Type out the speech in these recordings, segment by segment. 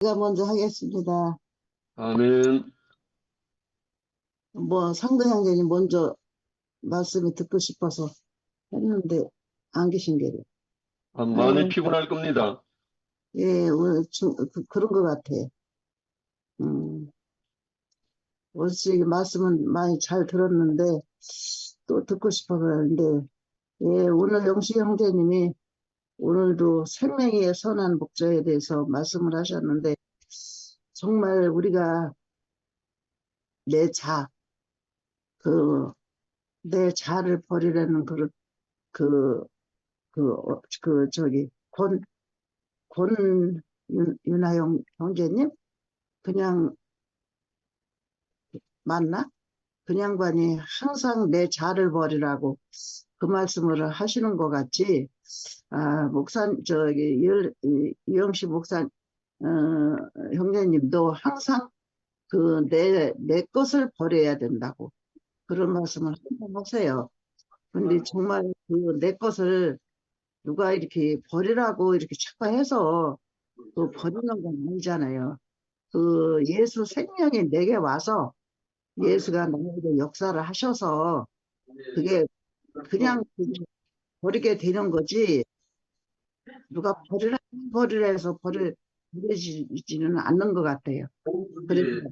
제가 먼저 하겠습니다. 아멘. 상도 형제님 먼저 말씀을 듣고 싶어서 했는데 안 계신 게요. 많이 피곤할 겁니다. 예, 오늘 그런 것 같아. 어찌 말씀은 많이 잘 들었는데 또 듣고 싶어 그러는데, 예, 오늘 영식 형제님이 오늘도 생명의 선한 목자에 대해서 말씀을 하셨는데, 정말 우리가 내 자, 그, 내 자를 버리라는 그, 저기, 윤하영 형제님? 그냥, 맞나? 그 양반이 항상 내 자를 버리라고 그 말씀을 하시는 것 같지. 이영식 목사, 형제님도 항상 내 것을 버려야 된다고 그런 말씀을 항상 하세요. 근데 정말 내 것을 누가 이렇게 버리라고 이렇게 자꾸 해서 버리는 건 아니잖아요. 예수 생명이 내게 와서 예수가 나에게 역사를 하셔서 그게 그냥 버리게 되는 거지, 누가 버리라 해서 버려지지는 않는 것 같아요. 그래서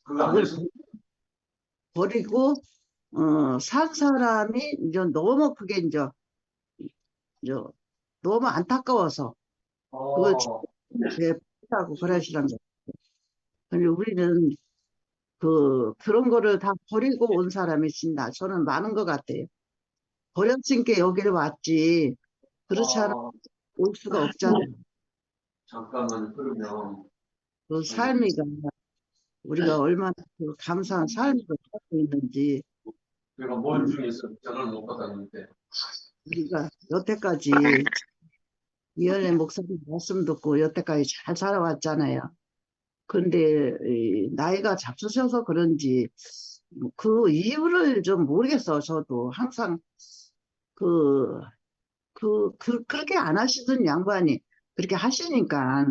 그걸 버리고 산 사람이 이제 너무 그게 이제 너무 안타까워서 그걸 하고 그러시는 거예요. 근데 우리는 그런 거를 다 버리고 온 사람이 진다. 저는 많은 것 같아요. 버렸으니까 여기를 왔지. 그렇지 않아 올 수가 없잖아요. 잠깐만 그러면 그 삶이가 우리가 얼마나 감사한 삶을 살고 있는지. 내가 뭘 중에서 전화를 못 받았는데 우리가 여태까지 이현애 목사님 말씀 듣고 여태까지 잘 살아왔잖아요. 근데 나이가 잡수셔서 그런지 그 이유를 좀 모르겠어. 저도 항상 그, 그렇게 안 하시던 양반이 그렇게 하시니까,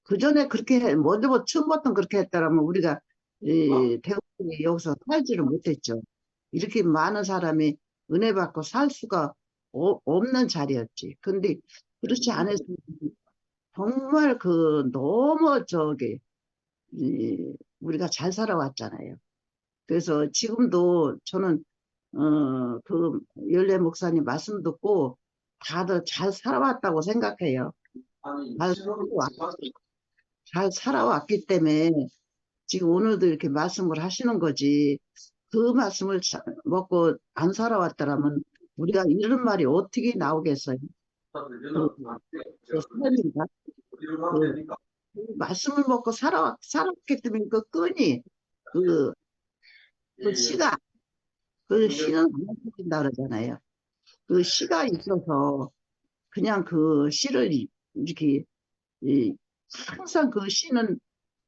그 전에 먼저 처음부터 그렇게 했다라면 우리가 대부분이 여기서 살지를 못했죠. 이렇게 많은 사람이 은혜 받고 살 수가 없는 자리였지. 근데 그렇지 않았으면 정말 너무 우리가 잘 살아왔잖아요. 그래서 지금도 저는 열례 목사님 말씀 듣고 다들 잘 살아왔다고 생각해요. 아니 잘 신호를 살아왔, 잘 살아왔기 때문에 지금 오늘도 이렇게 말씀을 하시는 거지. 그 말씀을 먹고 안 살아왔더라면 우리가 이런 말이 어떻게 나오겠어요? 그, 사람인가? 그, 그 말씀을 먹고 살았기 때문에 그 끈이, 그, 그 씨가, 그 씨는 안 먹힌다 그러잖아요. 그 씨가 있어서 그냥 그 씨를 이렇게, 이, 항상 그 씨는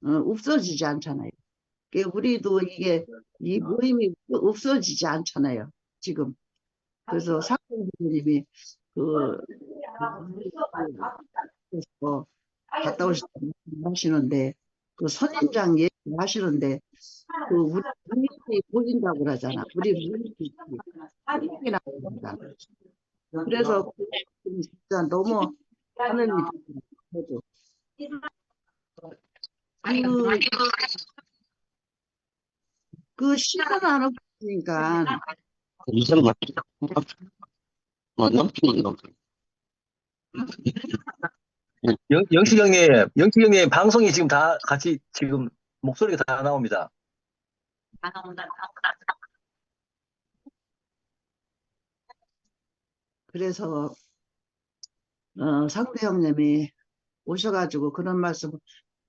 없어지지 않잖아요. 우리도 이 모임이 없어지지 않잖아요, 지금. 그래서 상권님이 그, 그, 갔다 오셨다고 하시는데, 그 선인장 얘기하시는데, 우리 분위기 보인다고 그러잖아. 우리 분위기 나온다. 그래서 진짜 너무 하늘이 좋고, 그, 그 시간 안 없으니까, 영식형님 방송이 지금 다 같이 지금 목소리가 다 나옵니다. 그래서, 상대 형님이 오셔가지고 그런 말씀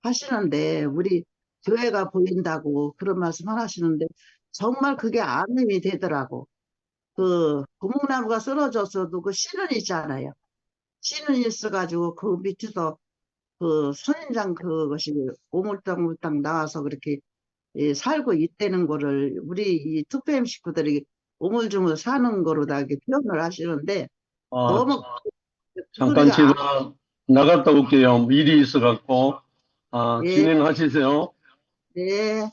하시는데, 우리 교회가 보인다고 그런 말씀 하시는데, 정말 그게 안심이 되더라고. 고목나무가 쓰러졌어도 그 씨는 있잖아요. 씨는 있어가지고 그 밑에서 선인장 그것이 오물땅물땅 나와서 그렇게 살고 있다는 거를 우리 이 투표엠 식구들이 오물주물 사는 거로 다 이렇게 표현을 하시는데, 너무 잠깐 우리가 제가 나갔다 올게요. 일이 있어갖고 예, 진행하시세요. 네.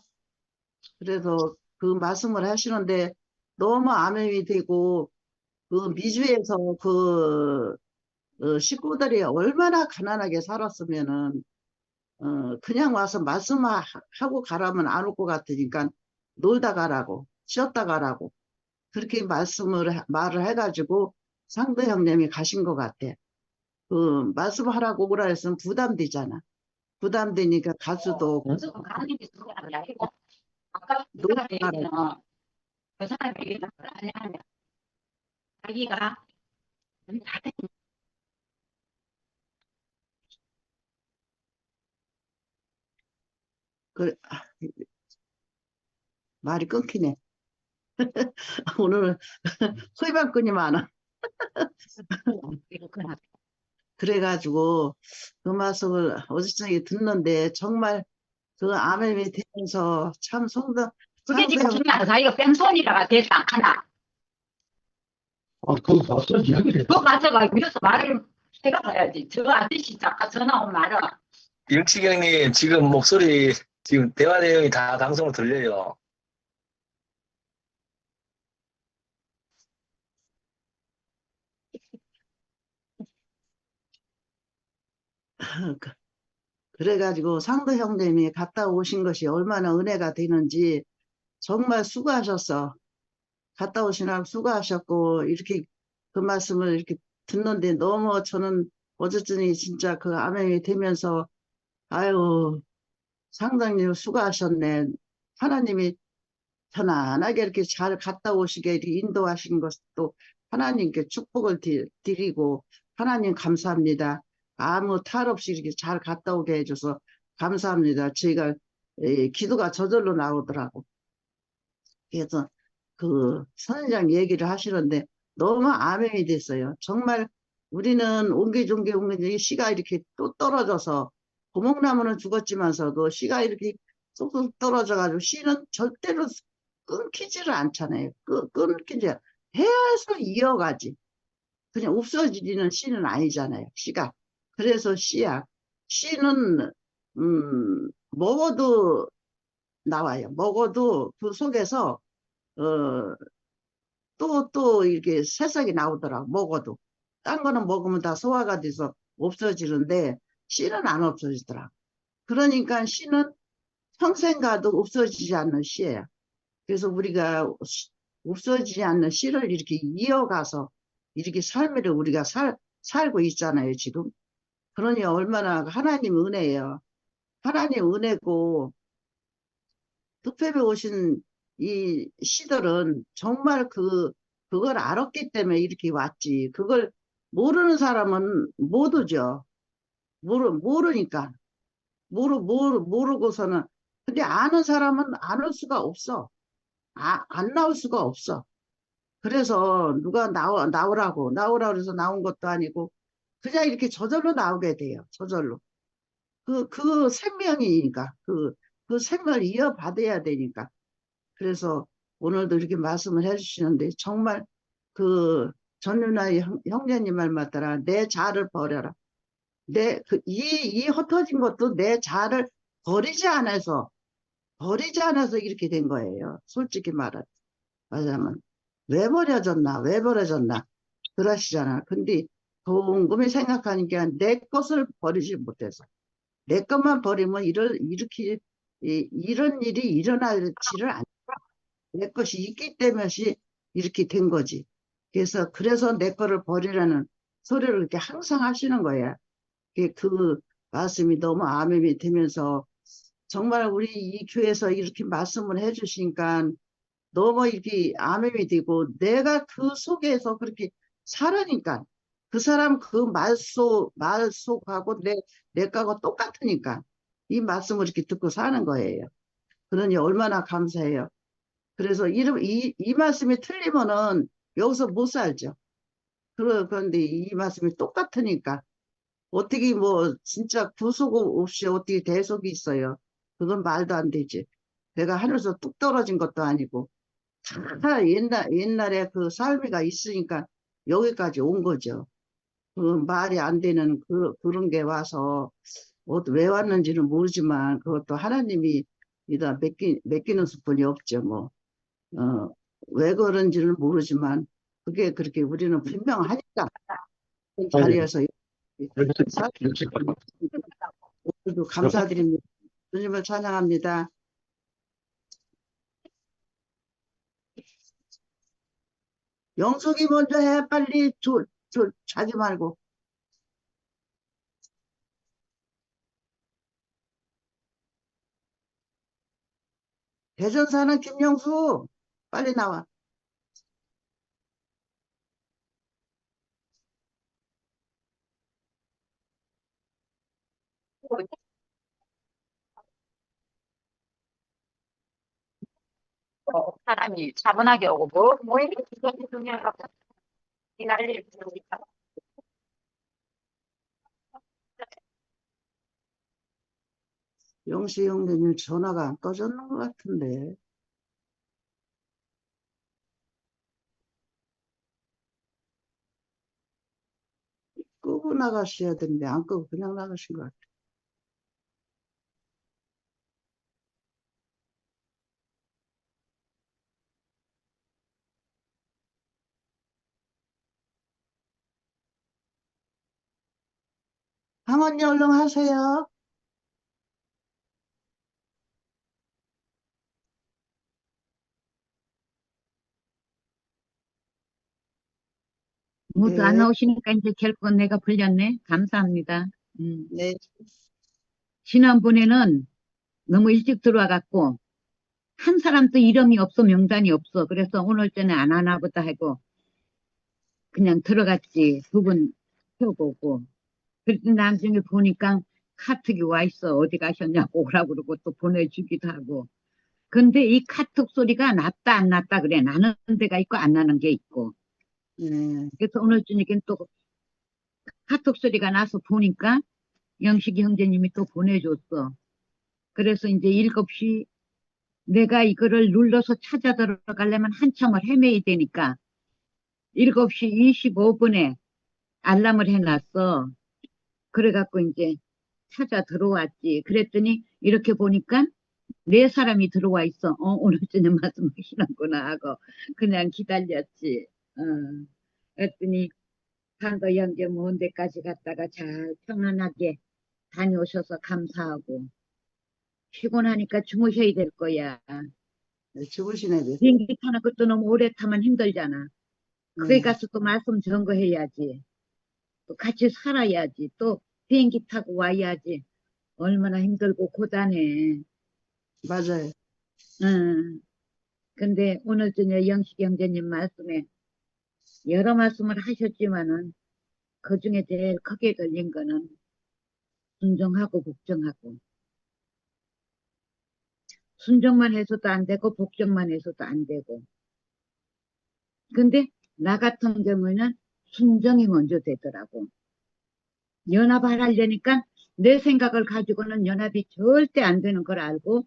그래서 그 말씀을 하시는데 너무 암염이 되고 그 미주에서 그 식구들이 얼마나 가난하게 살았으면은 그냥 와서 말씀하고 가라면 안 올 것 같으니까 놀다 가라고 쉬었다 가라고 그렇게 말을 해가지고 상도 형님이 가신 것 같아. 그 말씀하라고 오라 했으면 부담되잖아. 부담되니까 가수도 무슨 가는 게 중요한 게 아니고 아까 그 놀다 사람 가라고. 얘기는 그 사람 얘기는 뭘 하냐면 자기가 다 그, 말이 끊기네. 오늘은 소리방끈이 많아. 됐고 그나 그래가지고 그 말씀을 어저께 듣는데 정말 그 암염이 되면서 참 그게 상도 지금 형 중요한 자기가 뺑소니라가 됐다 하나 그거 벌써 이야기를 그 가서가 위에서 말을 해가 봐야지 저 아저씨 잠깐 전화 온 말은 영치경님 지금 목소리 지금 대화 내용이 다 방송으로 들려요. 그래가지고 상도 형님이 갔다 오신 것이 얼마나 은혜가 되는지 정말 수고하셨어. 갔다 오시느라 수고하셨고 이렇게 그 말씀을 이렇게 듣는데 너무 저는 어쨌든 진짜 그 암염이 되면서 아유 상당히 수고하셨네. 하나님이 편안하게 이렇게 잘 갔다 오시게 이렇게 인도하신 것도 하나님께 축복을 드리고 하나님 감사합니다. 아무 탈 없이 이렇게 잘 갔다 오게 해줘서 감사합니다. 저희가 기도가 저절로 나오더라고. 그래서 그 선생님 얘기를 하시는데 너무 암염이 됐어요. 정말 우리는 옹기종기 씨가 이렇게 또 떨어져서 고목나무는 죽었지만서도 씨가 이렇게 쏙쏙 떨어져가지고 씨는 절대로 끊기지를 않잖아요. 끊기지 해서 이어가지. 그냥 없어지는 씨는 아니잖아요. 씨가. 그래서 씨야. 씨는 먹어도 나와요. 먹어도 그 속에서 어, 또 이렇게 새싹이 나오더라고, 먹어도. 딴 거는 먹으면 다 소화가 돼서 없어지는데, 씨는 안 없어지더라고. 그러니까 씨는 평생 가도 없어지지 않는 씨예요. 그래서 우리가 없어지지 않는 씨를 이렇게 이어가서 이렇게 삶을 우리가 살고 있잖아요, 지금. 그러니 얼마나 하나님 은혜예요. 하나님 은혜고, 특별히 오신 이 시들은 정말 그걸 알았기 때문에 이렇게 왔지. 그걸 모르는 사람은 못 오죠. 모르니까. 모르고서는. 근데 아는 사람은 안 올 수가 없어. 안 나올 수가 없어. 그래서 누가 나오라고 해서 나온 것도 아니고, 그냥 이렇게 저절로 나오게 돼요. 저절로. 그 생명이니까. 그 생명을 이어받아야 되니까. 그래서 오늘도 이렇게 말씀을 해주시는데 정말 그 전윤아의 형제님 말 맞더라. 내 자를 버려라. 이 흩어진 것도 내 자를 버리지 않아서 이렇게 된 거예요. 솔직히 말하자면. 왜 버려졌나. 그러시잖아. 근데 곰곰이 생각하니까 내 것을 버리지 못해서. 내 것만 버리면 이런 일이 일어나지를 않 내 것이 있기 때문에 이렇게 된 거지. 그래서 내 거를 버리라는 소리를 이렇게 항상 하시는 거야. 그 말씀이 너무 암음이 되면서 정말 우리 이 교회에서 이렇게 말씀을 해주시니까 너무 이렇게 암음이 되고 내가 그 속에서 그렇게 살으니까 그 사람 그 말속하고 내 거하고 똑같으니까 이 말씀을 이렇게 듣고 사는 거예요. 그러니 얼마나 감사해요. 그래서 이 말씀이 틀리면은 여기서 못 살죠. 그런데 이 말씀이 똑같으니까 어떻게 뭐 진짜 구속 없이 어떻게 대속이 있어요. 그건 말도 안 되지. 내가 하늘에서 뚝 떨어진 것도 아니고 다 옛날에 그 삶이가 있으니까 여기까지 온 거죠. 그 말이 안 되는 그런 게 와서 왜 왔는지는 모르지만 그것도 하나님이 이다 맡기는 수뿐이 없죠. 뭐 왜 그런지는 모르지만 그게 그렇게 우리는 분명하니까 그 자리에서 오늘도 감사드립니다. 주님을 찬양합니다. 영석이 먼저 해. 빨리 자지 말고. 대전 사는 김영수 빨리 나와. 사람이 차분하게 오고 뭐 이렇게 중요하고 이 난리를 부르니까 영수 형님 전화가 안 꺼졌는 것 같은데. 끄고 나가셔야 되는데 안 끄고 그냥 나가신 것 같아요. 황언니 얼른 하세요. 모두 안 네, 나오시니까 이제 결국 내가 불렸네. 감사합니다. 네, 지난번에는 너무 일찍 들어와 갖고 한 사람도 이름이 없어 명단이 없어. 그래서 오늘 전에 안 하나 보다 하고 그냥 들어갔지. 두 분 펴보고. 그랬더니 나중에 보니까 카톡이 와 있어. 어디 가셨냐고 오라고 그러고 또 보내주기도 하고. 근데 이 카톡 소리가 났다 안 났다 그래. 나는 데가 있고 안 나는 게 있고. 네. 그래서 오늘 저녁엔 또 카톡 소리가 나서 보니까 영식이 형제님이 또 보내줬어. 그래서 이제 7시 내가 이거를 눌러서 찾아 들어가려면 한참을 헤매야 되니까 7시 25분에 알람을 해놨어. 그래갖고 이제 찾아 들어왔지. 그랬더니 이렇게 보니까 4사람이 들어와 있어. 오늘 저녁 말씀하시는구나 하고 그냥 기다렸지. 그랬더니 한도 형제 먼 데까지 갔다가 잘 평안하게 다녀오셔서 감사하고 피곤하니까 주무셔야 될 거야. 네, 주무시네. 네. 비행기 타는 것도 너무 오래 타면 힘들잖아. 거기 네, 가서 또 말씀 전거해야지. 또 같이 살아야지. 또 비행기 타고 와야지. 얼마나 힘들고 고단해. 맞아요. 응. 근데 오늘 저녁 영식 형제님 말씀에 여러 말씀을 하셨지만은 그 중에 제일 크게 걸린 거는 순종하고 복종하고. 순종만 해서도 안 되고 복종만 해서도 안 되고. 근데 나 같은 경우는 순종이 먼저 되더라고. 연합을 하려니까 내 생각을 가지고는 연합이 절대 안 되는 걸 알고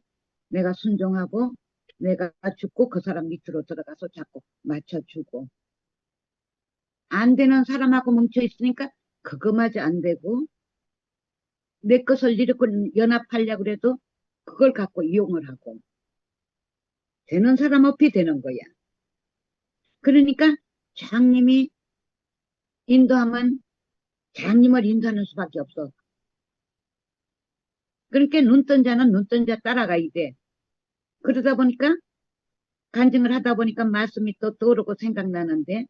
내가 순종하고 내가 죽고 그 사람 밑으로 들어가서 자꾸 맞춰주고 안 되는 사람하고 뭉쳐 있으니까 그거마저 안 되고 내 것을 이렇게 연합하려고 그래도 그걸 갖고 이용을 하고 되는 사람 없이 되는 거야. 그러니까 장님이 인도하면 장님을 인도하는 수밖에 없어. 그러니까 눈뜬 자는 눈뜬 자 따라가야 돼. 그러다 보니까 간증을 하다 보니까 말씀이 또 떠오르고 생각나는데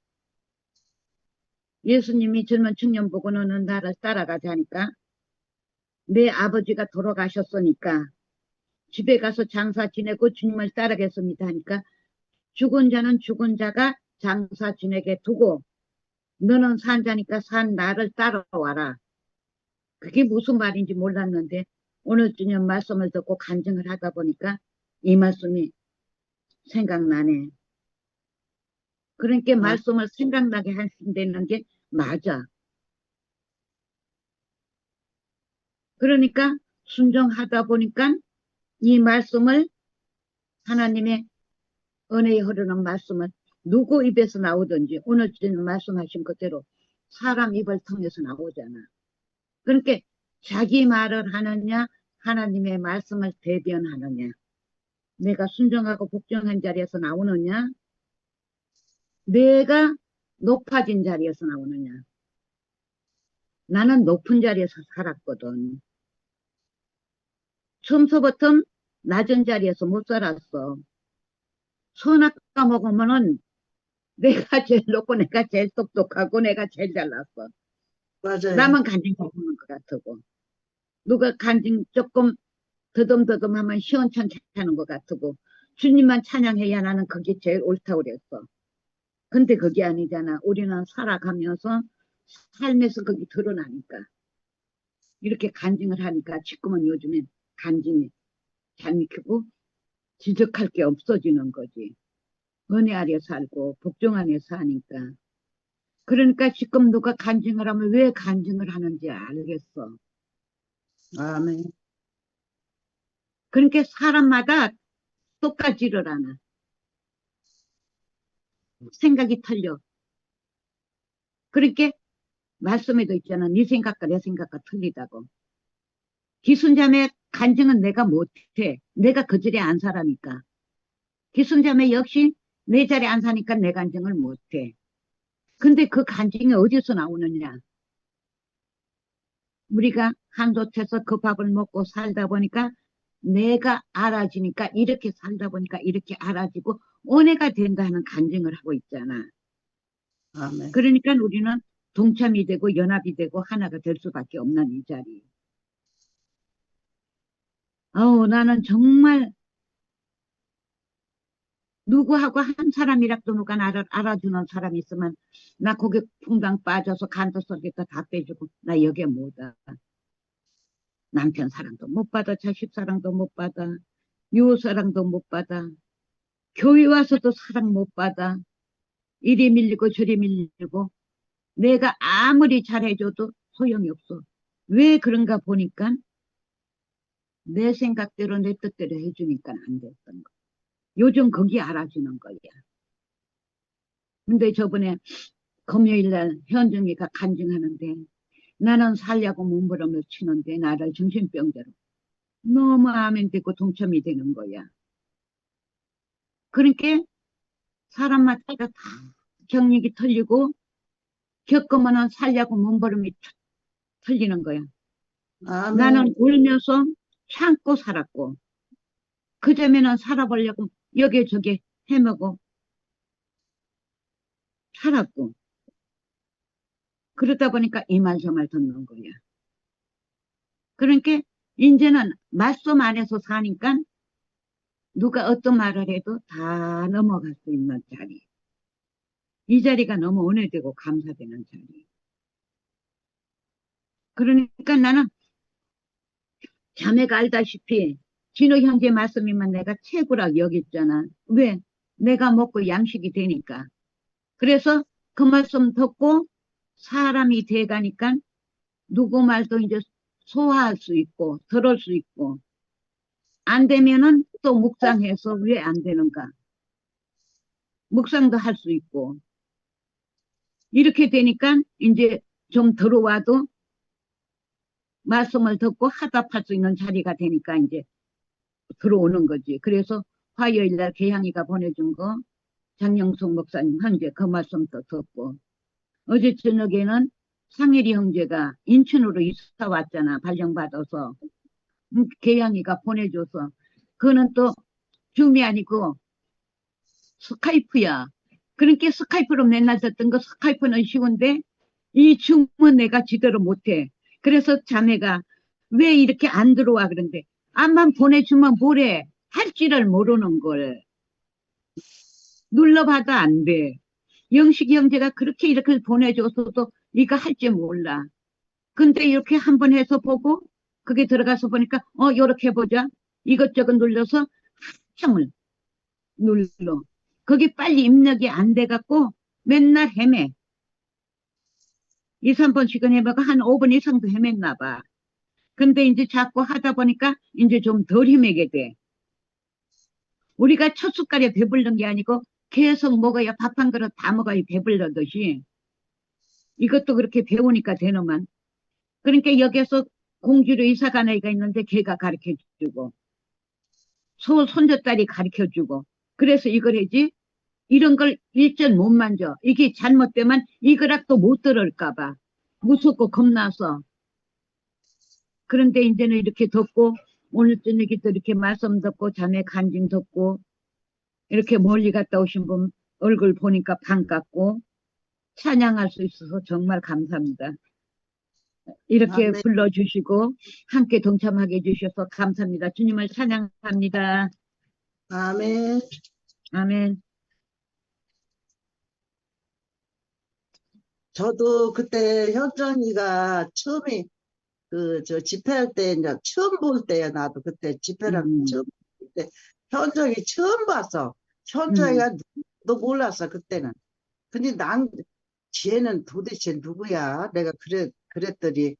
예수님이 젊은 청년 보고 너는 나를 따라가자니까 내 아버지가 돌아가셨으니까 집에 가서 장사 지내고 주님을 따라가겠습니다 하니까 죽은 자는 죽은 자가 장사 지내게 두고 너는 산 자니까 산 나를 따라와라. 그게 무슨 말인지 몰랐는데 오늘 주님 말씀을 듣고 간증을 하다 보니까 이 말씀이 생각나네. 그러니까 말씀을 생각나게 하신다는 게 맞아. 그러니까 순종하다 보니까 이 말씀을 하나님의 은혜에 흐르는 말씀을 누구 입에서 나오든지 오늘 주님 말씀하신 그대로 사람 입을 통해서 나오잖아. 그러니까 자기 말을 하느냐, 하나님의 말씀을 대변하느냐. 내가 순종하고 복종한 자리에서 나오느냐, 내가 높아진 자리에서 나오느냐. 나는 높은 자리에서 살았거든. 처음서부터 낮은 자리에서 못 살았어. 선악과 먹으면은 내가 제일 높고 내가 제일 똑똑하고 내가 제일 잘났어. 맞아요. 나만 간증 잘하는 것 같고 누가 간증 조금 더듬더듬하면 시원찮게 하는 것 같고 주님만 찬양해야 나는 그게 제일 옳다고 그랬어. 근데 그게 아니잖아. 우리는 살아가면서 삶에서 그게 드러나니까 이렇게 간증을 하니까 지금은 요즘엔 간증이 잘 믿히고 지적할 게 없어지는 거지. 은혜 아래 살고 복종 안에 사니까. 그러니까 지금 누가 간증을 하면 왜 간증을 하는지 알겠어. 아멘. 그러니까 사람마다 똑같지를 않아. 생각이 틀려. 그러니까 말씀에도 있잖아. 네 생각과 내 생각과 틀리다고. 기순자매 간증은 내가 못해. 내가 그 자리에 안 사라니까. 기순자매 역시 내 자리에 안 사니까 내 간증을 못해. 근데 그 간증이 어디서 나오느냐. 우리가 한솥에서 그 밥을 먹고 살다 보니까 내가 알아지니까 이렇게 살다 보니까 이렇게 알아지고 은혜가 된다 하는 간증을 하고 있잖아. 아멘. 그러니까 우리는 동참이 되고 연합이 되고 하나가 될 수밖에 없는 이 자리. 나는 정말 누구하고 한 사람이라도 누가 나를 알아주는 사람이 있으면 나 거기 풍당 빠져서 간도 속에다 다 빼주고 나 여기에 못 와. 남편 사랑도 못 받아, 자식 사랑도 못 받아, 이웃 사랑도 못 받아, 교회 와서도 사랑 못 받아. 이리 밀리고 저리 밀리고 내가 아무리 잘해줘도 소용이 없어. 왜 그런가 보니까 내 생각대로 내 뜻대로 해주니까 안 됐던 거. 요즘 거기 알아주는 거야. 근데 저번에 금요일날 현정이가 간증하는데 나는 살려고 몸부림을 치는데 나를 정신병자로 너무 아멘되고 동참이 되는 거야. 그러니까 사람마다 다 경력이 틀리고 겪으면 살려고 몸부림이 틀리는 거야. 아멘. 나는 울면서 참고 살았고 그전에는 살아보려고 여기저기 헤매고 살았고 그러다 보니까 이 말 저 말 듣는 거야. 그러니까 이제는 말씀 안에서 사니까 누가 어떤 말을 해도 다 넘어갈 수 있는 자리. 이 자리가 너무 은혜되고 감사되는 자리. 그러니까 나는 자매가 알다시피 진호 형제 말씀이면 내가 최고라고 여겼잖아. 왜? 내가 먹고 양식이 되니까. 그래서 그 말씀 듣고 사람이 돼가니까 누구 말도 이제 소화할 수 있고 들을 수 있고 안 되면은 또 묵상해서 왜 안 되는가 묵상도 할 수 있고 이렇게 되니까 이제 좀 들어와도 말씀을 듣고 화답할 수 있는 자리가 되니까 이제 들어오는 거지. 그래서 화요일날 개향이가 보내준 거 장영숙 목사님 현재 그 말씀도 듣고 어제 저녁에는 상일이 형제가 인천으로 이사 왔잖아. 발령받아서 개향이가 보내줘서 그거는 또 줌이 아니고 스카이프야. 그러니까 스카이프로 맨날 듣던 거 스카이프는 쉬운데 이 줌은 내가 제대로 못해. 그래서 자매가 왜 이렇게 안 들어와 그런데 암만 보내주면 뭐래 할 줄을 모르는 걸 눌러봐도 안 돼. 영식이 형제가 그렇게 이렇게 보내줘서도 이거 할 줄 몰라. 근데 이렇게 한번 해서 보고 그게 들어가서 보니까 요렇게 해보자. 이것저것 눌러서 한참을 눌러. 거기 빨리 입력이 안 돼갖고 맨날 헤매. 2, 3번씩은 해보고 한 5분 이상도 헤맸나 봐. 근데 이제 자꾸 하다 보니까 이제 좀 덜 헤매게 돼. 우리가 첫 숟갈에 배부른 게 아니고 계속 먹어야 밥 한 그릇 다 먹어야 배불러듯이 이것도 그렇게 배우니까 되는만. 그러니까 여기서 공주로 이사간 애가 있는데 걔가 가르쳐주고, 손자딸이 가르쳐주고, 그래서 이걸 하지. 이런 걸 일절 못 만져. 이게 잘못되면 이거락도 못 들을까봐. 무섭고 겁나서. 그런데 이제는 이렇게 덥고, 오늘 저녁에 또 이렇게 말씀 듣고, 자네 간증 듣고, 이렇게 멀리 갔다 오신 분 얼굴 보니까 반갑고, 찬양할 수 있어서 정말 감사합니다. 이렇게 아멘. 불러주시고, 함께 동참하게 해주셔서 감사합니다. 주님을 찬양합니다. 아멘. 아멘. 저도 그때 현정이가 처음에 저 집회할 때 이제 처음 볼 때야. 나도 그때 집회를 처음 볼 때 현정이 처음 봤어. 현정이가 누구도 몰랐어 그때는. 근데 쟤는 도대체 누구야? 내가 그랬더니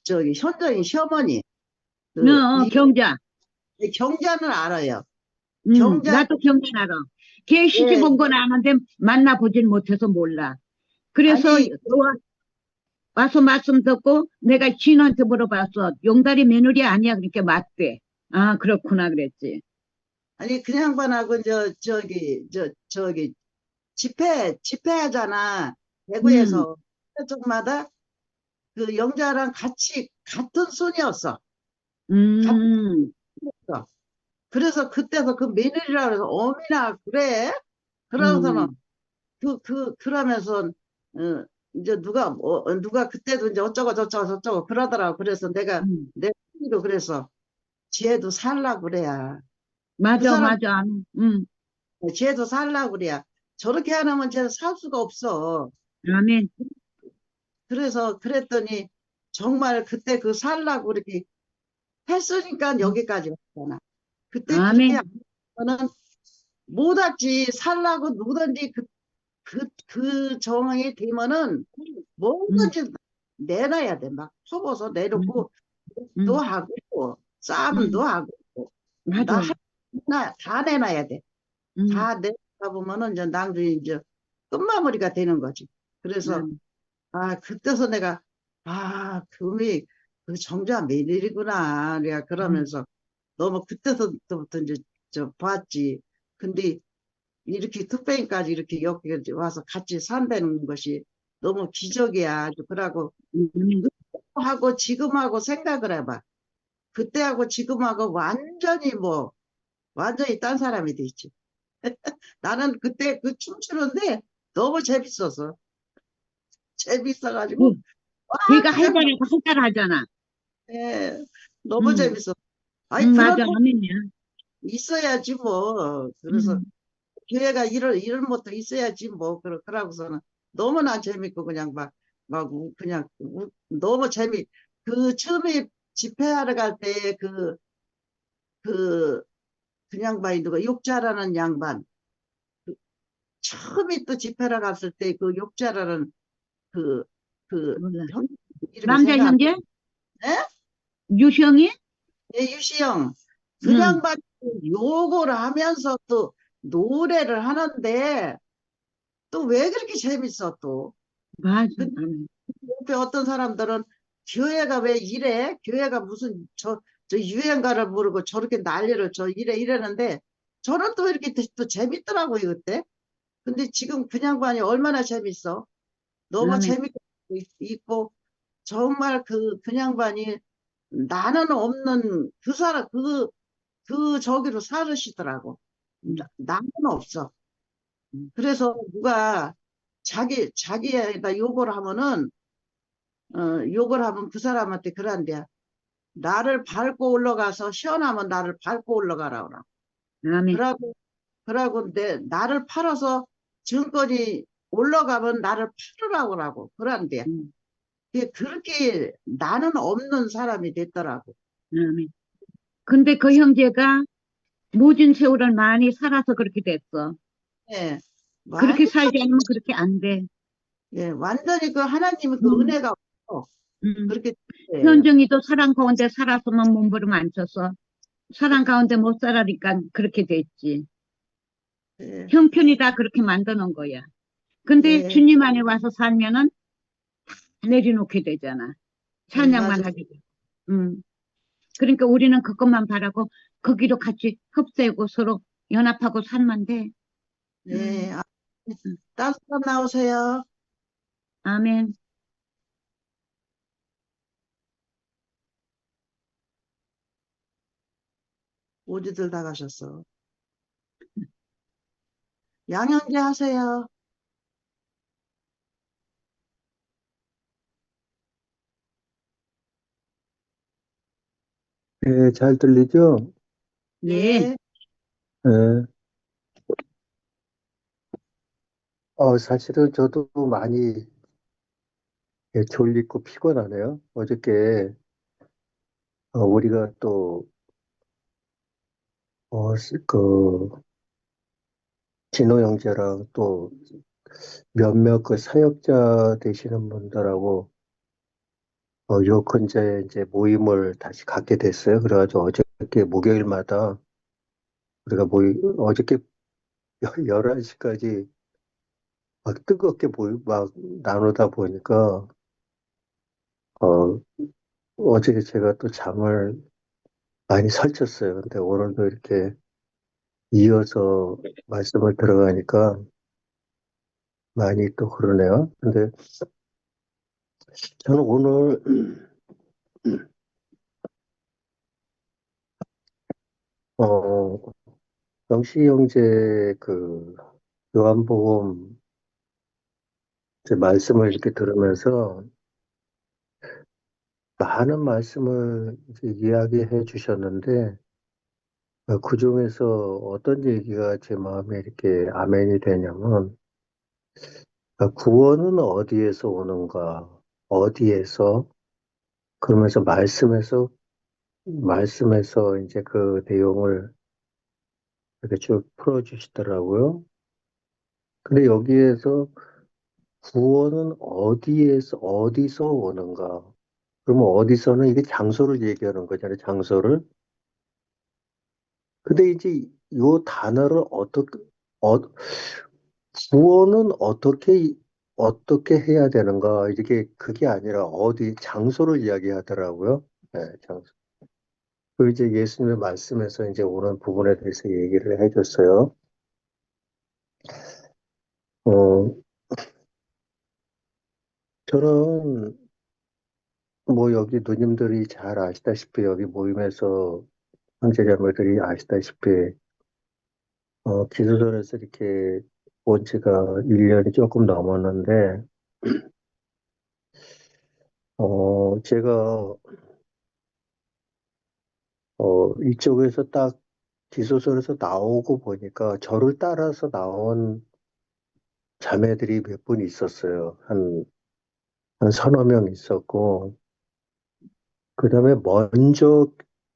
저기 현정이 시어머니 경자. 경자는 알아요. 경자. 나도 경자 알아. 걔 시집 예. 온 건 아는데 만나보진 못해서 몰라. 그래서 아니, 와서 말씀 듣고 내가 지인한테 물어봤어. 용다리 며느리 아니야? 그러니까 맞대. 아, 그렇구나 그랬지. 아니 그 양반하고 저기 집회하잖아. 대구에서 쪽마다 그 영자랑 같이 같은 순이었어. 음, 그래서 그때서 그 며느리라 그래서 어미나 그래? 그러고서는 그러면서 이제 누가 그때도 이제 어쩌고 저쩌고 그러더라고. 그래서 내가 내 친구도 그래서 쟤도 살라고 그래야. 그 맞아, 사람 맞아. 쟤도 살라고 그래야. 저렇게 안 하면 쟤는 살 수가 없어. 아멘. 그래서 그랬더니 정말 그때 그 살라고 이렇게 했으니까 여기까지 왔잖아. 그때 그렇게 아멘. 하면은 못 왔지. 살라고 누구든지 그 정황이 되면은 뭐든지 내놔야 돼. 막 퍼부어서 내놓고 도 하고 싸움도 하고 맞아. 다 내놔야 돼. 음, 다 내다 보면은 이제 낭중이 이제 끝마무리가 되는 거지. 그래서 그때서 내가 금이 그 정자 매일이구나. 내가 그러면서 너무 그때서부터 이제 저 봤지. 근데 이렇게 특별히까지 이렇게 여기 와서 같이 산다는 것이 너무 기적이야. 아주 그러고 하고 지금하고 생각을 해봐. 그때하고 지금하고 완전히 딴 사람이 됐지. 나는 그때 그 춤추는데 너무 재밌었어. 재밌어가지고 걔가 그냥 막, 할달 하잖아. 예, 너무 재밌어. 아니 그런 맞아. 거 아멘이야. 있어야지 뭐. 그래서 교회가 이런 것도 있어야지 뭐. 그러고서는 너무나 재밌고 그냥 그냥 너무 그 처음에 집회하러 갈 때 그 양반이 누가 욕자라는 양반. 처음에 또 집회를 갔을 때 그 욕자라는 그, 몰라. 형, 이름이 남자 생각 안 형제? 나네? 유형이? 유시영. 그 응, 양반이 욕을 하면서 또 노래를 하는데 또 왜 그렇게 재밌어 또. 맞아. 근데 아멘. 옆에 어떤 사람들은 교회가 왜 이래? 교회가 무슨 저 유행가를 모르고 저렇게 난리를 이러는데 저는 또 이렇게 또 재밌더라고요, 그때. 근데 지금 그 양반이 얼마나 재밌어. 너무 아멘. 재밌고 있고 정말 그 양반이 나는 없는 그 사람 저기로 살으시더라고. 나는 없어. 그래서 누가 자기에다 욕을 하면 그 사람한테 그런대야. 나를 밟고 올라가서 시원하면 나를 밟고 올라가라 그러. 아멘. 그러고 나를 팔아서 증권이 올라가면 나를 팔으라고 그러고 그런대야. 그렇게 나는 없는 사람이 됐더라고. 아멘. 근데 그 형제가 모진 세월을 많이 살아서 그렇게 됐어. 예, 그렇게 완, 살지 않으면 그렇게 안 돼. 예, 완전히 그 하나님의 그 음, 은혜가 없어. 음. 그렇게 됐어요. 현정이도 사랑 가운데 살았으면 몸부림 안 쳤어. 사랑 가운데 못 살아니까 그렇게 됐지. 예, 형편이 다 그렇게 만드는 거야. 근데 예, 주님 안에 와서 살면은 다 내려놓게 되잖아. 찬양만 맞아요. 하기도. 음. 그러니까 우리는 그것만 바라고 거기로 같이 흡수하고 서로 연합하고 살면 돼. 네. 아, 음. 딴 사람 나오세요. 아멘. 오지들 다 가셨어. 양현재 하세요. 예, 잘 들리죠? 예. 예. 예. 사실은 저도 많이 졸리고 피곤하네요. 어저께, 우리가 또, 그, 진호 형제랑 또 몇몇 그 사역자 되시는 분들하고, 요 근처에 이제 모임을 다시 갖게 됐어요. 그래가지고 어저께 목요일마다 우리가 어저께 11시까지 막 뜨겁게 막 나누다 보니까, 어, 어제 제가 또 잠을 많이 설쳤어요. 근데 오늘도 이렇게 이어서 말씀을 들어가니까 많이 또 그러네요. 근데 저는 오늘, 어, 영시 형제 그 요한복음 이제 말씀을 이렇게 들으면서 많은 말씀을 이제 이야기해 주셨는데 그 중에서 어떤 얘기가 제 마음에 이렇게 아멘이 되냐면 구원은 어디에서 오는가? 어디에서? 그러면서 말씀에서 이제 그 내용을 이렇게 쭉 풀어주시더라고요. 근데 여기에서 구원은 어디서 오는가? 그러면 어디서는 이게 장소를 얘기하는 거잖아요, 장소를. 근데 이제 요 단어를 어, 구원은 어떻게 해야 되는가? 이게 그게 아니라 장소를 이야기하더라고요. 네, 장소. 그 이제 예수님의 말씀에서 이제 오는 부분에 대해서 얘기를 해줬어요. 어, 저는 뭐 여기 누님들이 잘 아시다시피 여기 모임에서 형제자매들이 아시다시피 기도전에서 이렇게 온 지가 1년이 조금 넘었는데 제가 이쪽에서 딱 기소설에서 나오고 보니까 저를 따라서 나온 자매들이 몇 분 있었어요. 한 서너 명 있었고 그 다음에 먼저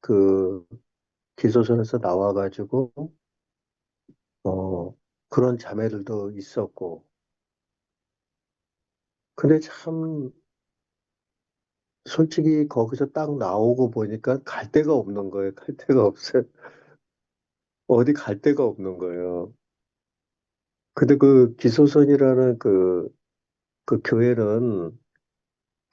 그 기소설에서 나와가지고 그런 자매들도 있었고 근데 참 솔직히 거기서 딱 나오고 보니까 갈 데가 없는 거예요. 갈 데가 없어요. 어디 갈 데가 없는 거예요. 근데 그 기소선이라는 그 교회는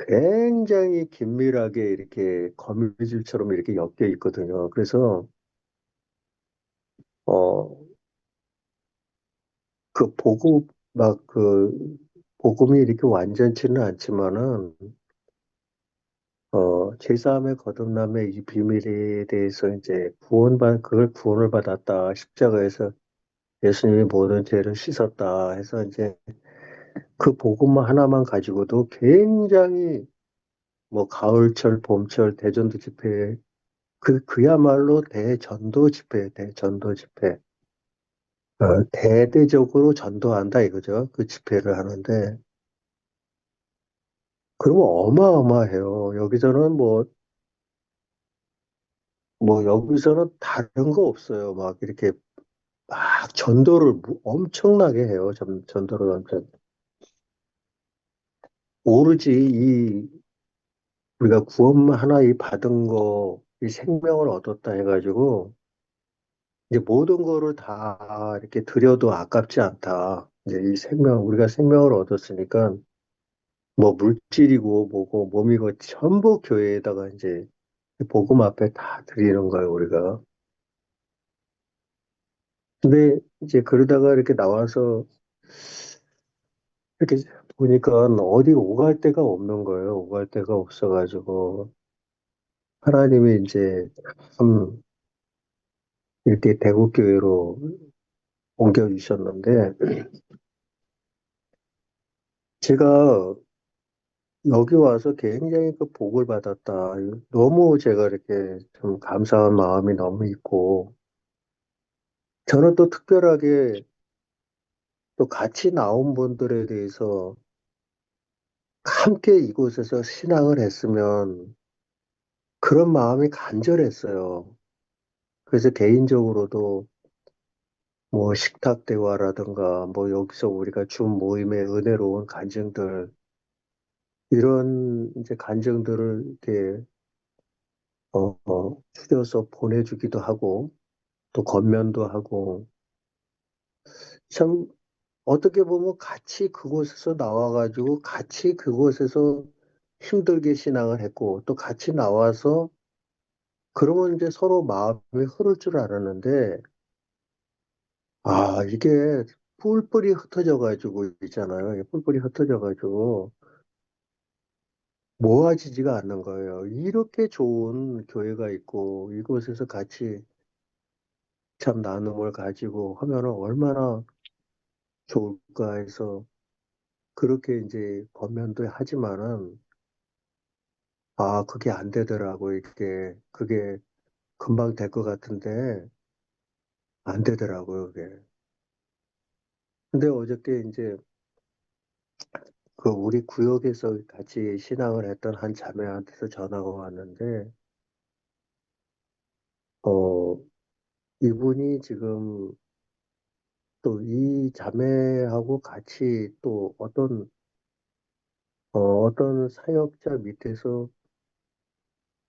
굉장히 긴밀하게 이렇게 거미줄처럼 이렇게 엮여 있거든요. 그래서, 어, 복음이 이렇게 완전치는 않지만은, 제3의 거듭남의 이 비밀에 대해서 이제 그걸 구원을 받았다. 십자가에서 예수님이 모든 죄를 씻었다 해서 이제 그 복음만 하나만 가지고도 굉장히 뭐 가을철, 봄철, 대전도 집회, 그야말로 대전도 집회. 대대적으로 전도한다 이거죠. 그 집회를 하는데. 그러면 어마어마해요. 여기서는 다른 거 없어요. 막 이렇게 막 전도를 엄청나게 해요. 전도를 엄청. 오로지 우리가 구원만 하나 받은 거, 이 생명을 얻었다 해가지고, 이제 모든 거를 다 이렇게 드려도 아깝지 않다. 이제 우리가 생명을 얻었으니까, 뭐 물질이고 뭐고 몸이고 전부 교회에다가 이제 복음 앞에 다 드리는 거예요, 우리가. 근데 이제 그러다가 이렇게 나와서 이렇게 보니까 어디 오갈 데가 없는 거예요. 오갈 데가 없어가지고 하나님이 이제 참 이렇게 대구교회로 옮겨주셨는데 제가 여기 와서 굉장히 그 복을 받았다. 너무 제가 이렇게 좀 감사한 마음이 너무 있고 저는 또 특별하게 또 같이 나온 분들에 대해서 함께 이곳에서 신앙을 했으면 그런 마음이 간절했어요. 그래서 개인적으로도 뭐 식탁 대화라든가 뭐 여기서 우리가 준 모임의 은혜로운 간증들 이런 이제 간증들을 이렇게 추려서 보내주기도 하고 또 건면도 하고 참 어떻게 보면 같이 그곳에서 나와가지고 같이 그곳에서 힘들게 신앙을 했고 또 같이 나와서 그러면 이제 서로 마음이 흐를 줄 알았는데 아 이게 뿔뿔이 흩어져 가지고 있잖아요. 뿔뿔이 흩어져 가지고 모아지지가 않는 거예요. 이렇게 좋은 교회가 있고 이곳에서 같이 참 나눔을 가지고 하면은 얼마나 좋을까 해서 그렇게 이제 권면도 하지만은 아 그게 안 되더라고 이게 그게 금방 될 것 같은데 안 되더라고요 그게. 근데 어저께 이제 그 우리 구역에서 같이 신앙을 했던 한 자매한테서 전화가 왔는데 어 이분이 지금 또 이 자매하고 같이 또 어떤 사역자 밑에서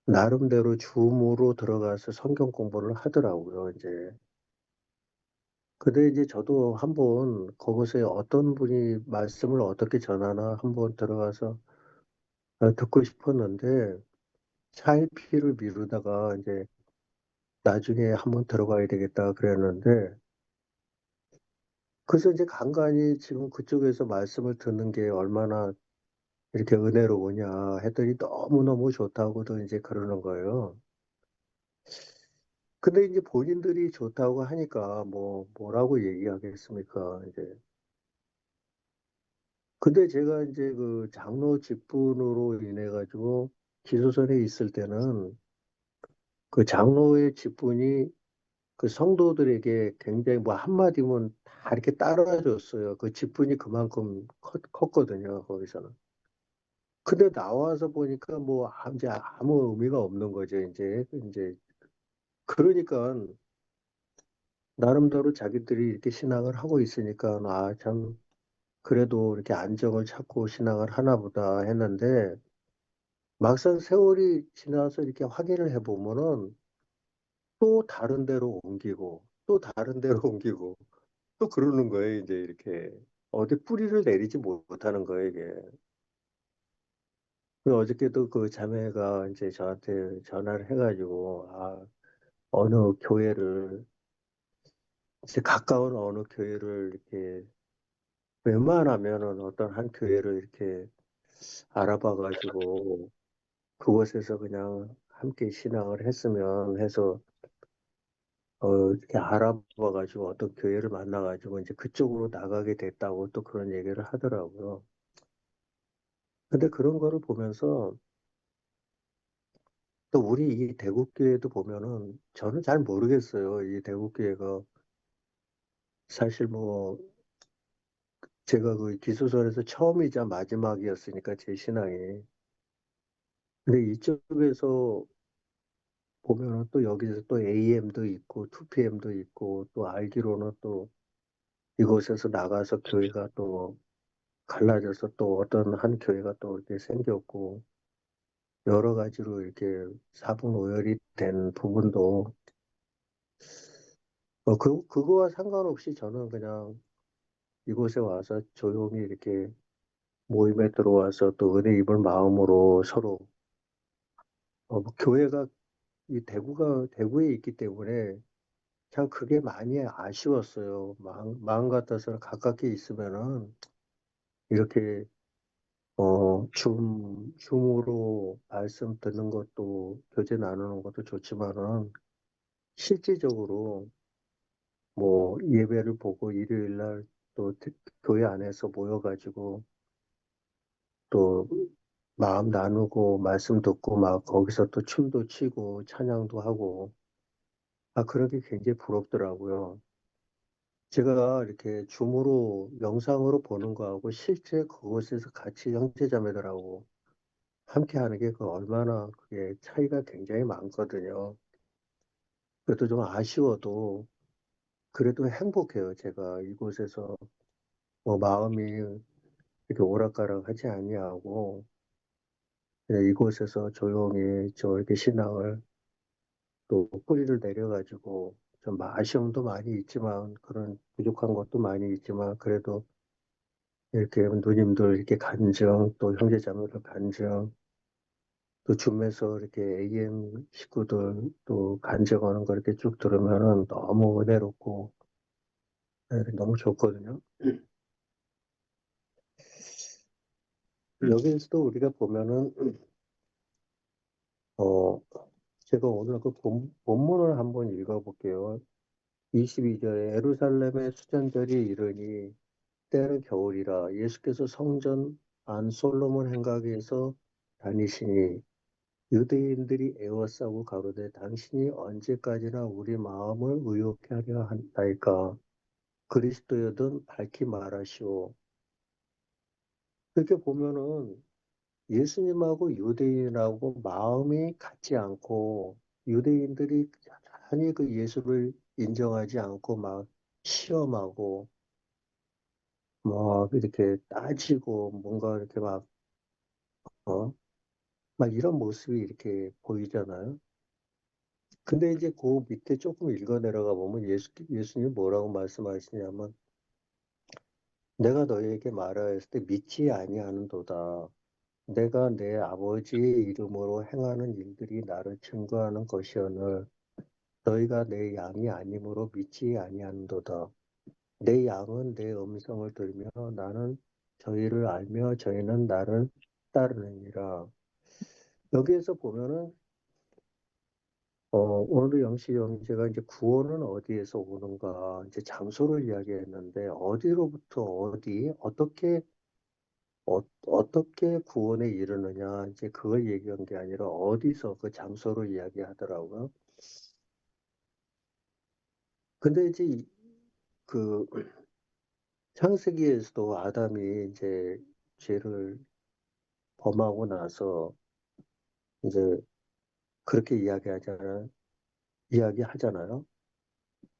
나름대로 줌으로 들어가서 성경 공부를 하더라고요, 이제. 근데 이제 저도 한번 거기서 어떤 분이 말씀을 어떻게 전하나 한번 들어가서 듣고 싶었는데 차일피를 미루다가 이제 나중에 한번 들어가야 되겠다 그랬는데 그래서 이제 간간히 지금 그쪽에서 말씀을 듣는 게 얼마나 이렇게 은혜로우냐 했더니 너무너무 좋다고도 이제 그러는 거예요. 근데 이제 본인들이 좋다고 하니까 뭐라고 얘기하겠습니까, 이제. 근데 제가 이제 그 장로 직분으로 인해 가지고 기소선에 있을 때는 그 장로의 직분이 그 성도들에게 굉장히 뭐 한마디면 다 이렇게 따라줬어요. 그 직분이 그만큼 컸거든요, 거기서는. 근데 나와서 보니까 뭐 이제 아무 의미가 없는 거죠, 이제. 그러니까 나름대로 자기들이 이렇게 신앙을 하고 있으니까 아, 참 그래도 이렇게 안정을 찾고 신앙을 하나 보다 했는데 막상 세월이 지나서 이렇게 확인을 해보면은 또 다른 데로 옮기고 또 다른 데로 옮기고 또 그러는 거예요. 이제 이렇게 어디 뿌리를 내리지 못하는 거예요, 이게. 그리고 어저께도 그 자매가 이제 저한테 전화를 해가지고 아, 어느 교회를 이제 가까운 어느 교회를 이렇게 웬만하면은 어떤 한 교회를 이렇게 알아봐가지고 그곳에서 그냥 함께 신앙을 했으면 해서 이렇게 알아봐가지고 어떤 교회를 만나가지고 이제 그쪽으로 나가게 됐다고 또 그런 얘기를 하더라고요. 근데 그런 거를 보면서 또 우리 이 대국교회도 보면은 저는 잘 모르겠어요. 이 대국교회가 사실 뭐 제가 그 기수설에서 처음이자 마지막이었으니까 제 신앙이. 근데 이쪽에서 보면은 또 여기서 또 AM도 있고 2PM도 있고 또 알기로는 또 이곳에서 나가서 교회가 또 갈라져서 또 어떤 한 교회가 또 이렇게 생겼고 여러 가지로 이렇게 사분오열이 된 부분도 그거와 상관없이 저는 그냥 이곳에 와서 조용히 이렇게 모임에 들어와서 또 은혜 입을 마음으로 서로 뭐 교회가 이 대구에 있기 때문에 참 그게 많이 아쉬웠어요. 마음 같아서는 가깝게 있으면은 이렇게 줌으로 말씀 듣는 것도 교제 나누는 것도 좋지만은 실질적으로 뭐 예배를 보고 일요일 날 또 교회 안에서 모여가지고 또 마음 나누고 말씀 듣고 막 거기서 또 춤도 추고 찬양도 하고 그런 게 굉장히 부럽더라고요. 제가 이렇게 줌으로 영상으로 보는 거하고 실제 그곳에서 같이 형제자매들하고 함께 하는 게 그 얼마나 그게 차이가 굉장히 많거든요. 그래도 좀 아쉬워도 그래도 행복해요. 제가 이곳에서 뭐 마음이 이렇게 오락가락하지 아니하고 그냥 이곳에서 조용히 저 이렇게 신앙을 또 뿌리를 내려가지고 좀 아쉬움도 많이 있지만 그런 부족한 것도 많이 있지만 그래도 이렇게 누님들 이렇게 간증 또 형제자매들 간증 또 줌에서 이렇게 AM 식구들 또 간증하는 거 이렇게 쭉 들으면은 너무 은혜롭고 너무 좋거든요. 여기에서도 우리가 보면은 어 제가 오늘 그 본문을 한번 읽어볼게요. 22절에 예루살렘의 수잔절이 이르니 때는 겨울이라 예수께서 성전 안 솔로몬 행각에서 다니시니 유대인들이 애워싸고 가로되 당신이 언제까지나 우리 마음을 의롭게 하려 한다이까 그리스도여든 밝히 말하시오. 이렇게 보면은 예수님하고 유대인하고 마음이 같지 않고 유대인들이 여전히 그 예수를 인정하지 않고 막 시험하고 막 이렇게 따지고 뭔가 이렇게 어? 막 이런 모습이 이렇게 보이잖아요. 근데 이제 그 밑에 조금 읽어 내려가 보면 예수님이 뭐라고 말씀하시냐면 내가 너희에게 말하였을 때 믿지 아니하는도다. 내가 내 아버지의 이름으로 행하는 일들이 나를 증거하는 것이오늘 너희가 내 양이 아니므로 믿지 아니하는도다. 내 양은 내 음성을 들으며 나는 저희를 알며 저희는 나를 따르느니라. 여기에서 보면은 오늘 영식 형제가 이제 구원은 어디에서 오는가 이제 장소를 이야기했는데 어디로부터 어떻게 구원에 이르느냐 이제 그걸 얘기한 게 아니라 어디서 그 장소를 이야기하더라고요. 근데 이제 그 창세기에서도 아담이 이제 죄를 범하고 나서 이제 그렇게 이야기하잖아요.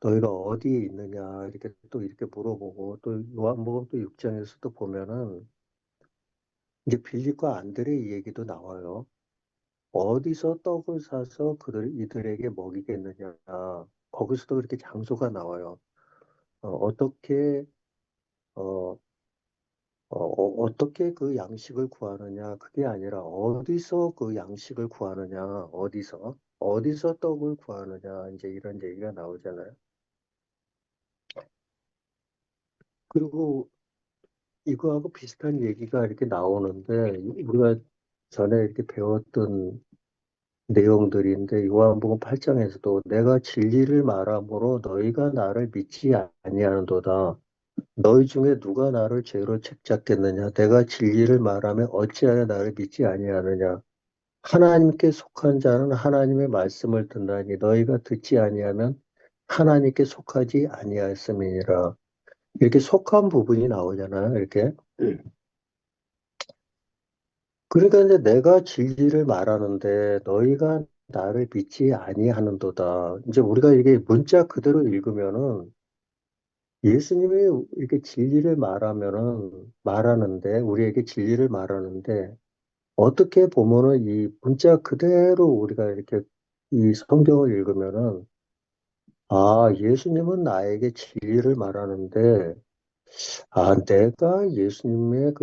너희가 어디에 있느냐 이렇게 또 이렇게 물어보고 또 요한복음 또 6장에서도 보면은 이제 빌립과 안드레의 얘기도 나와요. 어디서 떡을 사서 이들에게 먹이겠느냐. 거기서도 그렇게 장소가 나와요. 어떻게 어떻게 그 양식을 구하느냐. 그게 아니라 어디서 그 양식을 구하느냐. 어디서 떡을 구하느냐. 이제 이런 얘기가 나오잖아요. 그리고 이거하고 비슷한 얘기가 이렇게 나오는데 우리가 전에 이렇게 배웠던 내용들인데 요한복음 8장에서도 내가 진리를 말함으로 너희가 나를 믿지 아니하는도다. 너희 중에 누가 나를 죄로 책잡겠느냐? 내가 진리를 말하면 어찌하여 나를 믿지 아니하느냐? 하나님께 속한 자는 하나님의 말씀을 듣나니 너희가 듣지 아니하면 하나님께 속하지 아니하였음이니라. 이렇게 속한 부분이 나오잖아요. 이렇게. 그러니까 이제 내가 진리를 말하는데 너희가 나를 믿지 아니하는도다. 이제 우리가 이게 문자 그대로 읽으면은 예수님이 이렇게 진리를 말하는데 우리에게 진리를 말하는데 어떻게 보면은 이 문자 그대로 우리가 이렇게 이 성경을 읽으면은 예수님은 나에게 진리를 말하는데 내가 예수님을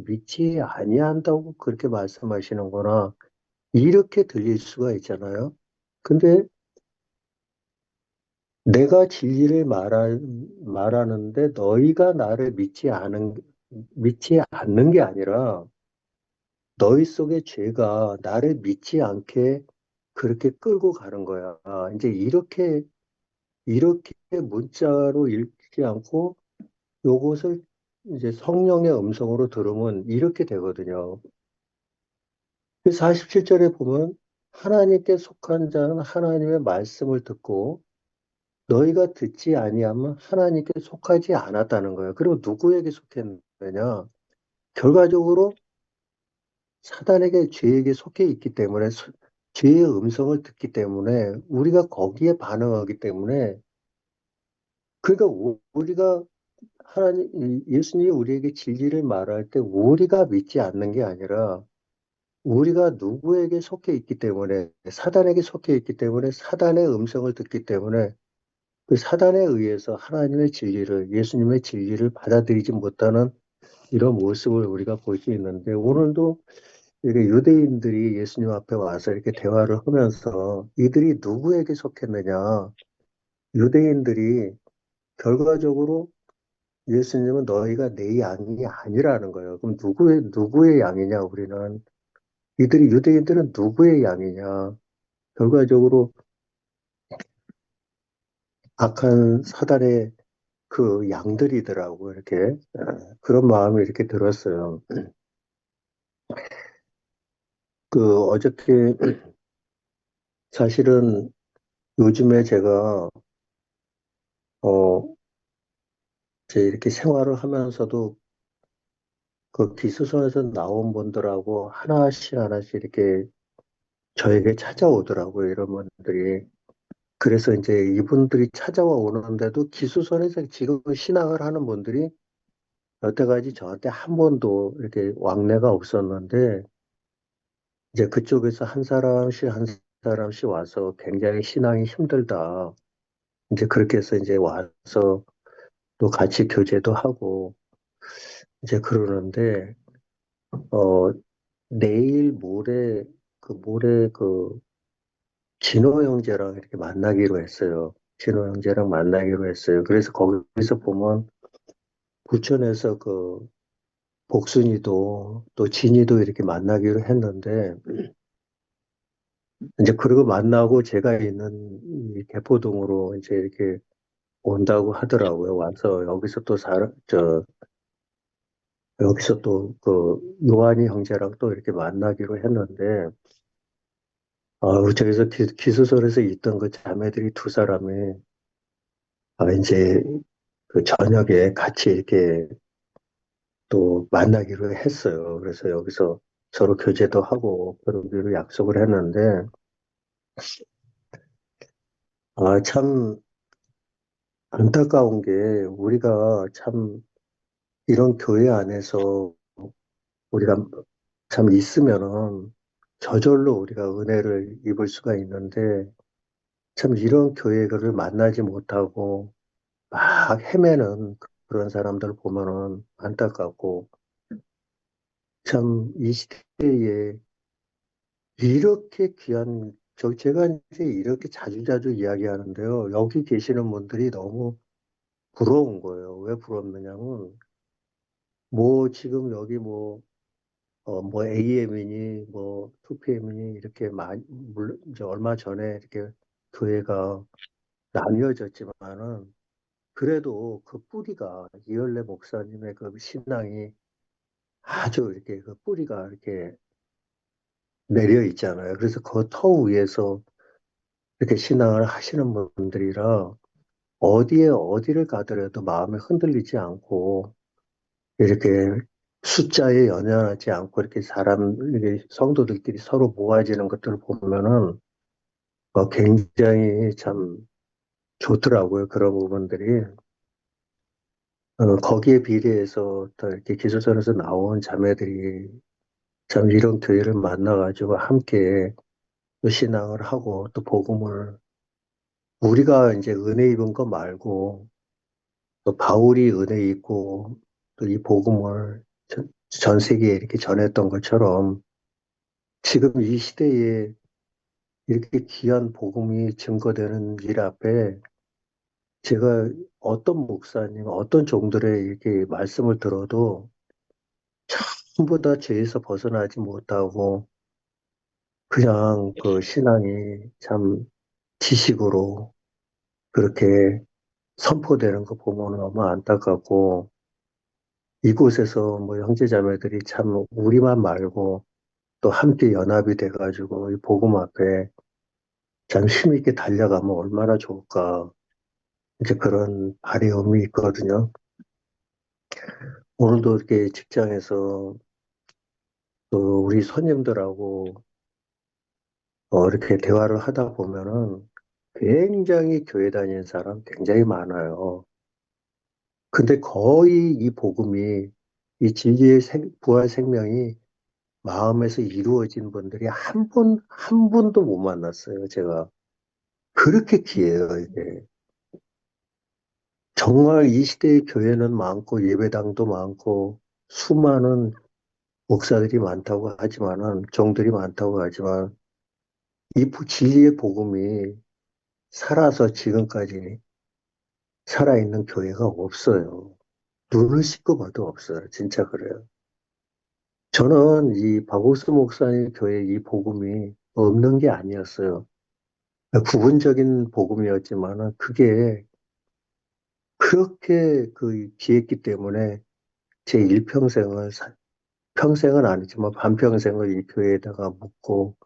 믿지 아니한다고 그렇게 말씀하시는구나. 이렇게 들릴 수가 있잖아요. 근데 내가 진리를 말하는데 너희가 나를 믿지 않는 게 아니라 너희 속의 죄가 나를 믿지 않게 그렇게 끌고 가는 거야. 이제 이렇게 문자로 읽지 않고 요것을 이제 성령의 음성으로 들으면 이렇게 되거든요. 47절에 보면 하나님께 속한 자는 하나님의 말씀을 듣고 너희가 듣지 아니하면 하나님께 속하지 않았다는 거예요. 그리고 누구에게 속했느냐? 결과적으로 사단에게 죄에게 속해 있기 때문에 죄의 음성을 듣기 때문에 우리가 거기에 반응하기 때문에 그러니까 우리가 예수님이 우리에게 진리를 말할 때 우리가 믿지 않는 게 아니라 우리가 누구에게 속해 있기 때문에 사단에게 속해 있기 때문에 사단의 음성을 듣기 때문에 그 사단에 의해서 예수님의 진리를 받아들이지 못하는 이런 모습을 우리가 볼 수 있는데 오늘도 이렇게 유대인들이 예수님 앞에 와서 이렇게 대화를 하면서 이들이 누구에게 속했느냐? 유대인들이 결과적으로 예수님은 너희가 내 양이 아니라는 거예요. 그럼 누구의 양이냐, 우리는? 유대인들은 누구의 양이냐? 결과적으로 악한 사단의 그 양들이더라고, 이렇게. 그런 마음이 이렇게 들었어요. 어저께, 사실은 요즘에 제가, 어, 이렇게 생활을 하면서도 그 기수선에서 나온 분들하고 하나씩 이렇게 저에게 찾아오더라고요, 이런 분들이. 그래서 이제 이분들이 찾아와 오는데도 기수선에서 지금 신앙을 하는 분들이 여태까지 저한테 한 번도 이렇게 왕래가 없었는데, 이제 그쪽에서 한 사람씩 와서 굉장히 신앙이 힘들다. 이제 그렇게 해서 이제 와서 또 같이 교제도 하고, 이제 그러는데, 어, 내일 모레 진호 형제랑 이렇게 만나기로 했어요. 진호 형제랑 만나기로 했어요. 그래서 거기서 보면 부천에서 복순이도 또 진이도 이렇게 만나기로 했는데 이제 그러고 만나고 제가 있는 이 개포동으로 이제 이렇게 온다고 하더라고요. 와서 여기서 또 요한이 형제랑 또 이렇게 만나기로 했는데 저기서 기수설에서 있던 그 자매들이 두 사람이 이제 그 저녁에 같이 이렇게 또 만나기로 했어요. 그래서 여기서 서로 교제도 하고 그러기로 약속을 했는데, 참 안타까운 게 우리가 참 이런 교회 안에서 우리가 참 있으면은 저절로 우리가 은혜를 입을 수가 있는데 참 이런 교회를 만나지 못하고 막 헤매는 그런 사람들 보면은 안타깝고 참 이 시대에 이렇게 제가 이제 이렇게 자주자주 이야기하는데요. 여기 계시는 분들이 너무 부러운 거예요. 왜 부럽느냐면, 지금 여기 AM이니, 2PM이니, 이렇게 물론, 이제 얼마 전에 이렇게 교회가 나뉘어졌지만은, 그래도 그 뿌리가, 이열래 목사님의 그 신앙이 아주 이렇게 그 뿌리가 이렇게 내려 있잖아요. 그래서 그 터 위에서 이렇게 신앙을 하시는 분들이라, 어디를 가더라도 마음이 흔들리지 않고, 이렇게 숫자에 연연하지 않고, 이렇게 성도들끼리 서로 모아지는 것들을 보면은, 굉장히 참 좋더라고요. 그런 부분들이. 거기에 비례해서 또 이렇게 기술선에서 나온 자매들이 참 이런 교회를 만나가지고 함께 또 신앙을 하고 또 복음을 우리가 이제 은혜 입은 거 말고 또 바울이 은혜 있고 또 이 복음을 전 세계에 이렇게 전했던 것처럼 지금 이 시대에 이렇게 귀한 복음이 증거되는 일 앞에 제가 어떤 목사님, 어떤 종들의 이렇게 말씀을 들어도 전부 다 죄에서 벗어나지 못하고 그냥 그 신앙이 참 지식으로 그렇게 선포되는 거 보면 너무 안타깝고 이곳에서 뭐 형제자매들이 참 우리만 말고 또 함께 연합이 돼가지고 이 복음 앞에 참 힘있게 달려가면 얼마나 좋을까 이제 그런 바람이 있거든요. 오늘도 이렇게 직장에서 또 우리 손님들하고 이렇게 대화를 하다 보면은 굉장히 교회 다니는 사람 굉장히 많아요. 근데 거의 이 복음이 이 진리의 부활 생명이 마음에서 이루어진 분들이 한 분도 못 만났어요, 제가. 그렇게 귀해요, 이게. 정말 이 시대의 교회는 많고 예배당도 많고 수많은 목사들이 많다고 하지만은 종들이 많다고 하지만 이 진리의 복음이 살아서 지금까지 살아있는 교회가 없어요. 눈을 씻고 봐도 없어요. 진짜 그래요. 저는 이 박옥수 목사님 교회 이 복음이 없는 게 아니었어요. 부분적인 복음이었지만은 그게 그렇게 그 귀했기 때문에 제 일평생을 평생은 아니지만 반평생을 이 교회에다가 묻고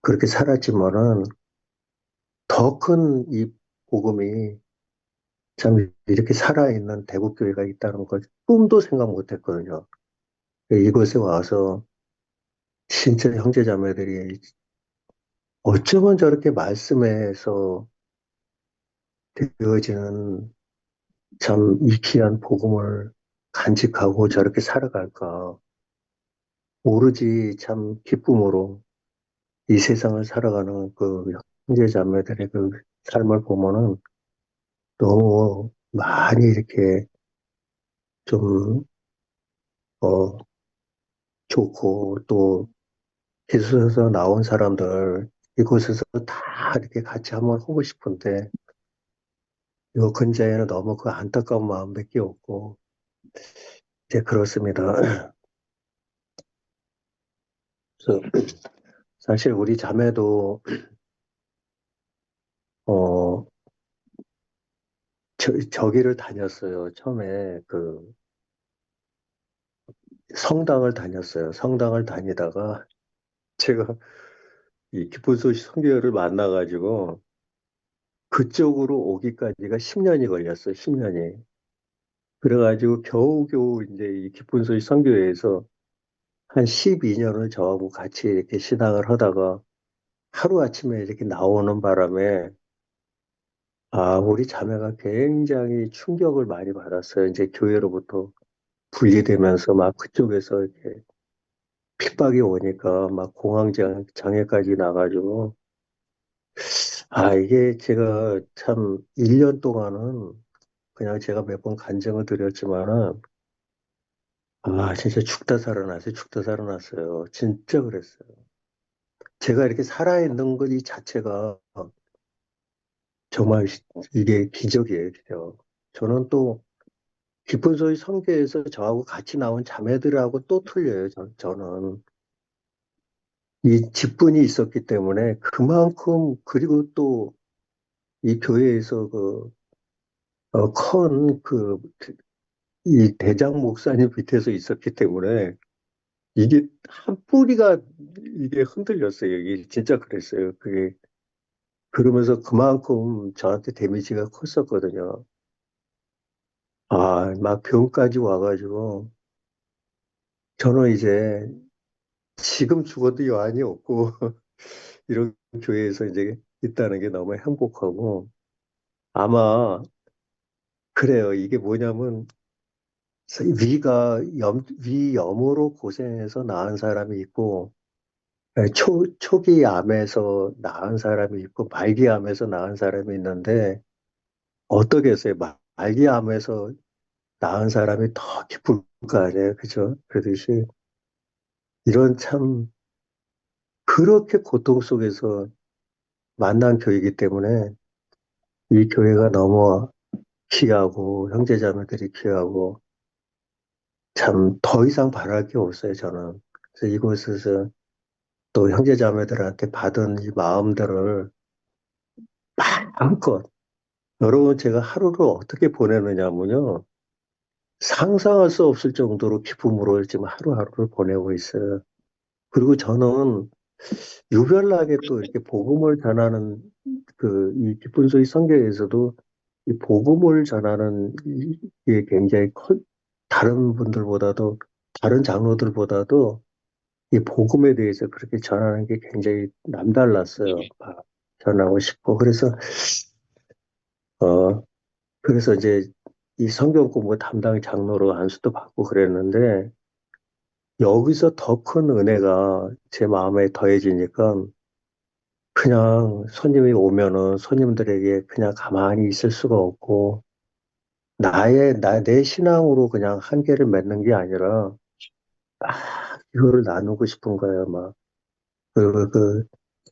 그렇게 살았지만은 더 큰 이 복음이 참 이렇게 살아있는 대국교회가 있다는 걸 꿈도 생각 못 했거든요. 이곳에 와서 진짜 형제자매들이 어쩌면 저렇게 말씀에서 되어지는 참 이 귀한 복음을 간직하고 저렇게 살아갈까. 오로지 참 기쁨으로 이 세상을 살아가는 그 형제자매들의 그 삶을 보면은 너무 많이 이렇게 좀, 어, 좋고 또 기술에서 나온 사람들 이곳에서 다 이렇게 같이 한번 하고 싶은데 이 근자에는 너무 그 안타까운 마음밖에 없고 이제 그렇습니다. 그래서 사실 우리 자매도 어 저기를 다녔어요. 처음에 그 성당을 다녔어요. 성당을 다니다가 제가 이 기쁜 소식 선교회를 만나가지고 그쪽으로 오기까지가 10년이 걸렸어요. 10년이. 그래가지고 겨우겨우 이제 이 기쁜 소식 선교회에서 한 12년을 저하고 같이 이렇게 신앙을 하다가 하루아침에 이렇게 나오는 바람에 우리 자매가 굉장히 충격을 많이 받았어요. 이제 교회로부터 분리되면서 막 그쪽에서 이렇게 핍박이 오니까 막 장애까지 나가지고 이게 제가 참 1년 동안은 그냥 제가 몇 번 간증을 드렸지만은 진짜 죽다 살아났어요. 죽다 살아났어요. 진짜 그랬어요. 제가 이렇게 살아있는 것 이 자체가 정말 이게 기적이에요, 기적. 저는 또 깊은 소리 성교에서 저하고 같이 나온 자매들하고 또 틀려요, 저는. 이 직분이 있었기 때문에 그만큼, 그리고 또 이 교회에서 이 대장 목사님 밑에서 있었기 때문에 이게 한 뿌리가 이게 흔들렸어요. 이게 진짜 그랬어요. 그러면서 그만큼 저한테 데미지가 컸었거든요. 막 병까지 와가지고 저는 이제 지금 죽어도 여한이 없고 이런 교회에서 이제 있다는 게 너무 행복하고 아마 그래요. 이게 뭐냐면 위염으로 고생해서 낳은 사람이 있고 초기 암에서 낳은 사람이 있고 말기 암에서 낳은 사람이 있는데 어떻겠어요? 말기암에서 나은 사람이 더 기쁠 거 아니에요. 그죠? 그러듯이 이런 참 그렇게 고통 속에서 만난 교회이기 때문에 이 교회가 너무 귀하고 형제자매들이 귀하고 참 더 이상 바랄 게 없어요, 저는. 그래서 이곳에서 또 형제자매들한테 받은 이 마음들을 마음껏 여러분 제가 하루를 어떻게 보내느냐면요. 상상할 수 없을 정도로 기쁨으로 지금 하루하루를 보내고 있어요. 그리고 저는 유별나게 또 이렇게 복음을 전하는 이 기쁜 소리 성경에서도 이 복음을 전하는 이게 굉장히 다른 분들보다도 다른 장로들보다도 이 복음에 대해서 그렇게 전하는 게 굉장히 남달랐어요. 전하고 싶고 어 그래서 이제 이 성경 공부 담당 장로로 안수도 받고 그랬는데 여기서 더 큰 은혜가 제 마음에 더해지니까 그냥 손님이 오면은 손님들에게 그냥 가만히 있을 수가 없고 내 신앙으로 그냥 한계를 맺는 게 아니라 막 이거를 나누고 싶은 거예요, 막. 그리고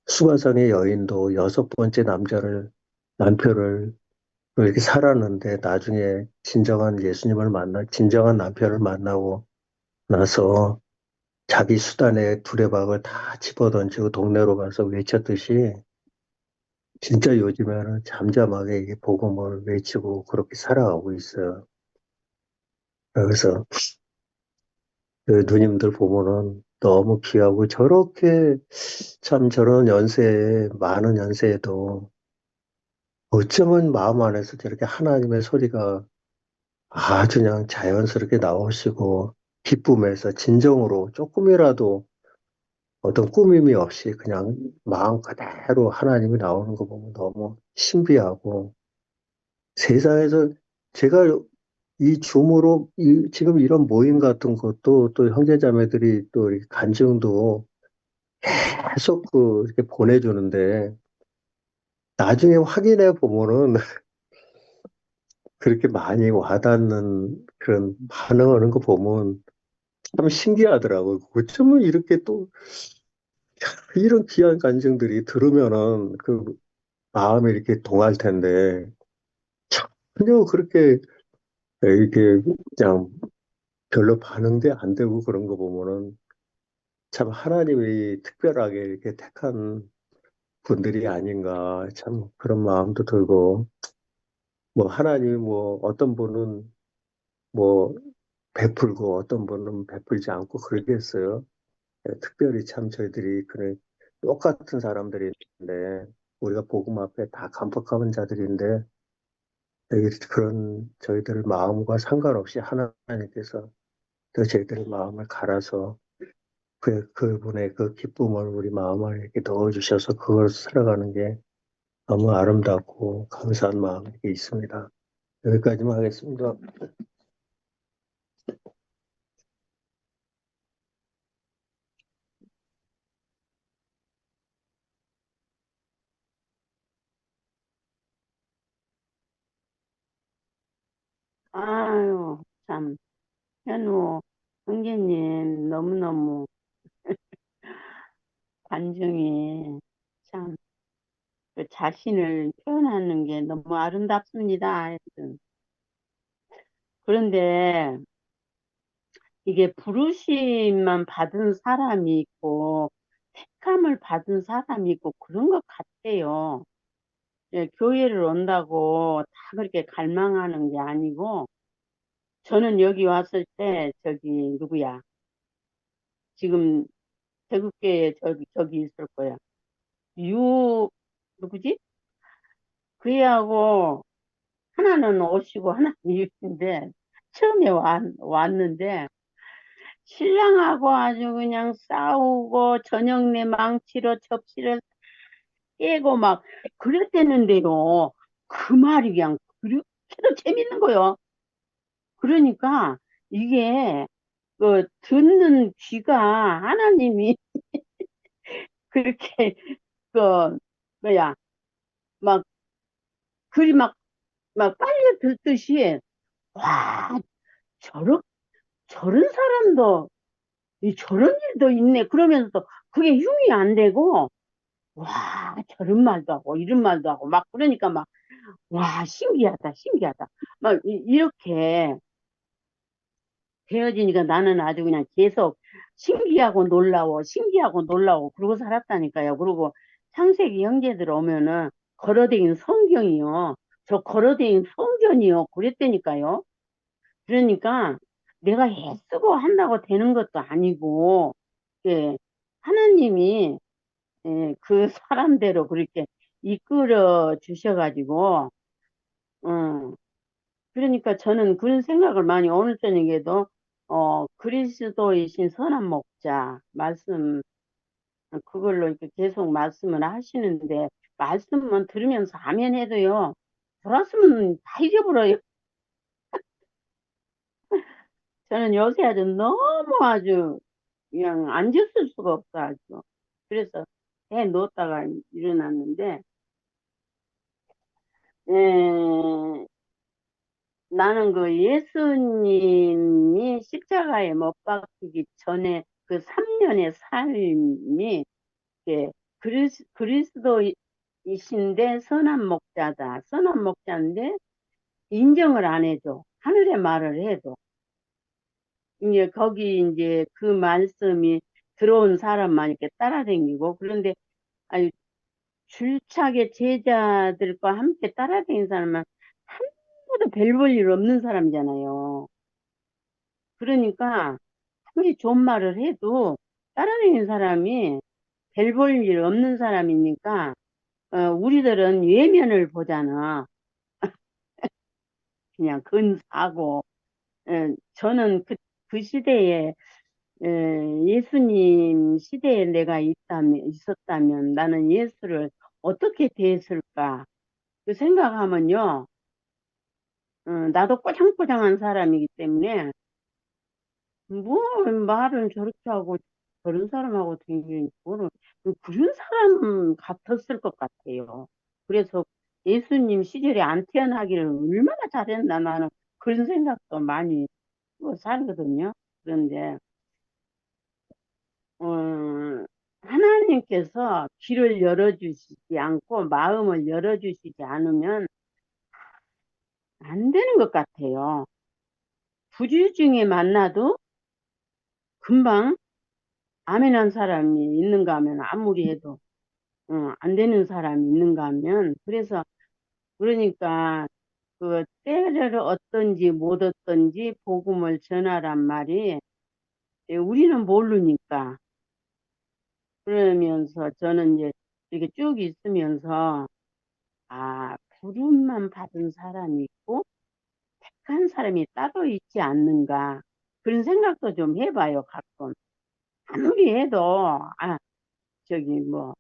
수가성의 여인도 여섯 번째 남편을 이렇게 살았는데 나중에 진정한 남편을 만나고 나서 자기 수단에 두레박을 다 집어던지고 동네로 가서 외쳤듯이 진짜 요즘에는 잠잠하게 이게 복음을 외치고 그렇게 살아가고 있어요. 그래서 그 누님들 보면은 너무 귀하고 저렇게 참 저런 연세에 많은 연세에도 어쩌면 마음 안에서 저렇게 하나님의 소리가 아주 그냥 자연스럽게 나오시고 기쁨에서 진정으로 조금이라도 어떤 꾸밈이 없이 그냥 마음 그대로 하나님이 나오는 거 보면 너무 신비하고 세상에서 제가 이 줌으로 지금 이런 모임 같은 것도 또 형제자매들이 또 이렇게 간증도 계속 이렇게 보내주는데 나중에 확인해 보면은 그렇게 많이 와닿는 그런 반응하는 거 보면 참 신기하더라고요. 어쩌면 이렇게 또 이런 귀한 간증들이 들으면은 그 마음이 이렇게 동할 텐데 전혀 그렇게 이렇게 그냥 별로 반응돼 안 되고 그런 거 보면은 참 하나님이 특별하게 이렇게 택한 분들이 아닌가 참 그런 마음도 들고 뭐 하나님이 뭐 어떤 분은 뭐 베풀고 어떤 분은 베풀지 않고 그러겠어요. 특별히 참 저희들이 그런 똑같은 사람들인데 우리가 복음 앞에 다 간박한 자들인데 그런 저희들 마음과 상관없이 하나님께서 또 저희들의 마음을 갈아서 그분의 그 기쁨을 우리 마음 안에 이렇게 넣어주셔서 그걸 살아가는 게 너무 아름답고 감사한 마음이 있습니다. 여기까지만 하겠습니다. 아유, 참, 현우, 형제님, 너무너무 관중이 참, 그 자신을 표현하는 게 너무 아름답습니다. 하여튼. 그런데 이게 부르심만 받은 사람이 있고, 택함을 받은 사람이 있고, 그런 것 같아요. 예, 교회를 온다고 다 그렇게 갈망하는 게 아니고, 저는 여기 왔을 때, 누구야? 지금 태국교회 저기 있을 거야. 누구지? 그 애하고 하나는 오시고 하나는 이웃인데, 처음에 왔는데, 신랑하고 아주 그냥 싸우고, 저녁 내 망치로 접시를 깨고 막, 그랬대는데요. 그 말이 그냥 그렇게도 재밌는 거요. 그러니까, 이게, 듣는 귀가 하나님이 그렇게, 그, 뭐야, 막, 글이 막 막 빨려 들듯이, 와, 저런, 저런 사람도, 저런 일도 있네. 그러면서 그게 흉이 안 되고, 와, 저런 말도 하고, 이런 말도 하고, 막 그러니까 막, 와, 신기하다, 신기하다. 막, 이렇게 되어지니까 나는 아주 그냥 계속 신기하고 놀라워, 신기하고 놀라워, 그러고 살았다니까요. 그리고 창세기 형제들 오면은 걸어다니는 성경이요. 저 걸어다니는 성전이요. 그랬다니까요. 그러니까 내가 애쓰고 한다고 되는 것도 아니고, 예, 하나님이 그 사람대로 그렇게 이끌어 주셔가지고, 그러니까 저는 그런 생각을 많이 오늘 저녁에도 그리스도이신 선한 목자 말씀 그걸로 이렇게 계속 말씀을 하시는데 말씀만 들으면서 아멘 해도요. 돌았으면 다 잊어버려요. 저는 요새 아주 너무 아주 그냥 앉았을 수가 없어 아주. 그래서 해 놓다가 일어났는데 에, 나는 그 예수님이 십자가에 못 박히기 전에 그 3년의 삶이 이렇게 그리스도이신데 선한 목자다. 선한 목자인데 인정을 안 해줘. 하늘의 말을 해도. 이제 거기 이제 그 말씀이 들어온 사람만 이렇게 따라다니고 그런데 아니 줄차게 제자들과 함께 따라다니는 사람은 한 번도 별 볼 일 없는 사람이잖아요. 그러니까 아무리 좋은 말을 해도 따라다니는 사람이 별 볼 일 없는 사람이니까 우리들은 외면을 보잖아. 그냥 근사하고 저는 그 시대에 예수님 시대에 내가 있었다면 나는 예수를 어떻게 대했을까 그 생각하면요 나도 꼬장꼬장한 사람이기 때문에 뭐 말은 저렇게 하고 저런 사람하고 되게 뭐는 그런 사람 같았을 것 같아요. 그래서 예수님 시절에 안 태어나기를 얼마나 잘했나 나는 그런 생각도 많이 하고 살거든요. 그런데 하나님께서 길을 열어주시지 않고 마음을 열어주시지 않으면 안 되는 것 같아요. 부류 중에 만나도 금방 아멘한 사람이 있는가 하면 아무리 해도 안 되는 사람이 있는가 하면 그래서 그러니까 그 때를 얻든지 못 얻든지 복음을 전하란 말이 우리는 모르니까 그러면서 저는 이제 이렇게 쭉 있으면서 아 부름만 받은 사람이 있고 택한 사람이 따로 있지 않는가 그런 생각도 좀 해봐요 가끔 아무리 해도 아 저기 뭐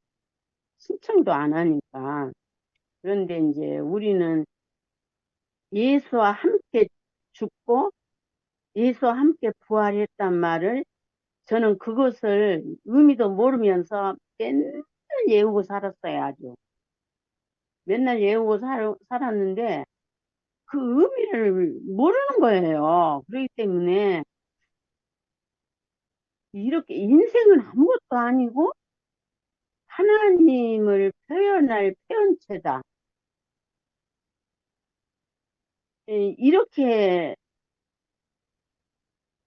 신청도 안 하니까 그런데 이제 우리는 예수와 함께 죽고 예수와 함께 부활했단 말을 저는 그것을 의미도 모르면서 맨날 외우고 살았어요, 아주. 맨날 외우고 살았는데 그 의미를 모르는 거예요. 그렇기 때문에 이렇게 인생은 아무것도 아니고 하나님을 표현할 표현체다. 이렇게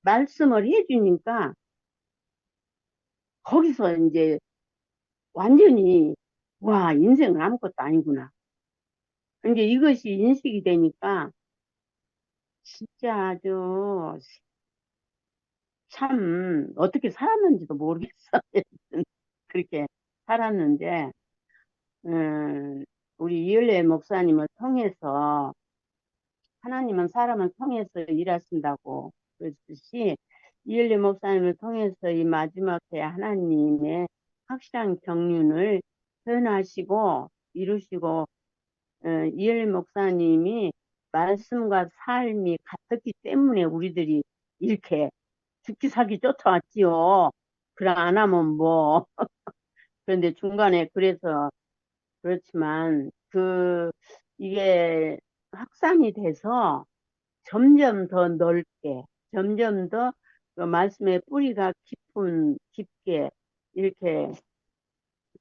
말씀을 해주니까 거기서 이제 완전히 와 인생은 아무것도 아니구나. 이제 이것이 인식이 되니까 진짜 아주 참 어떻게 살았는지도 모르겠어요. 그렇게 살았는데 우리 이ør래 목사님을 통해서 하나님은 사람을 통해서 일하신다고 그랬듯이 이ør래 목사님을 통해서 이 마지막 때 하나님의 확실한 경륜을 표현하시고 이루시고 이ør래 목사님이 말씀과 삶이 같았기 때문에 우리들이 이렇게 죽기 살기 쫓아왔지요. 그래 안 하면 뭐 그런데 중간에 그래서 그렇지만 이게 확산이 돼서 점점 더 넓게, 점점 더 그 말씀의 뿌리가 깊게 이렇게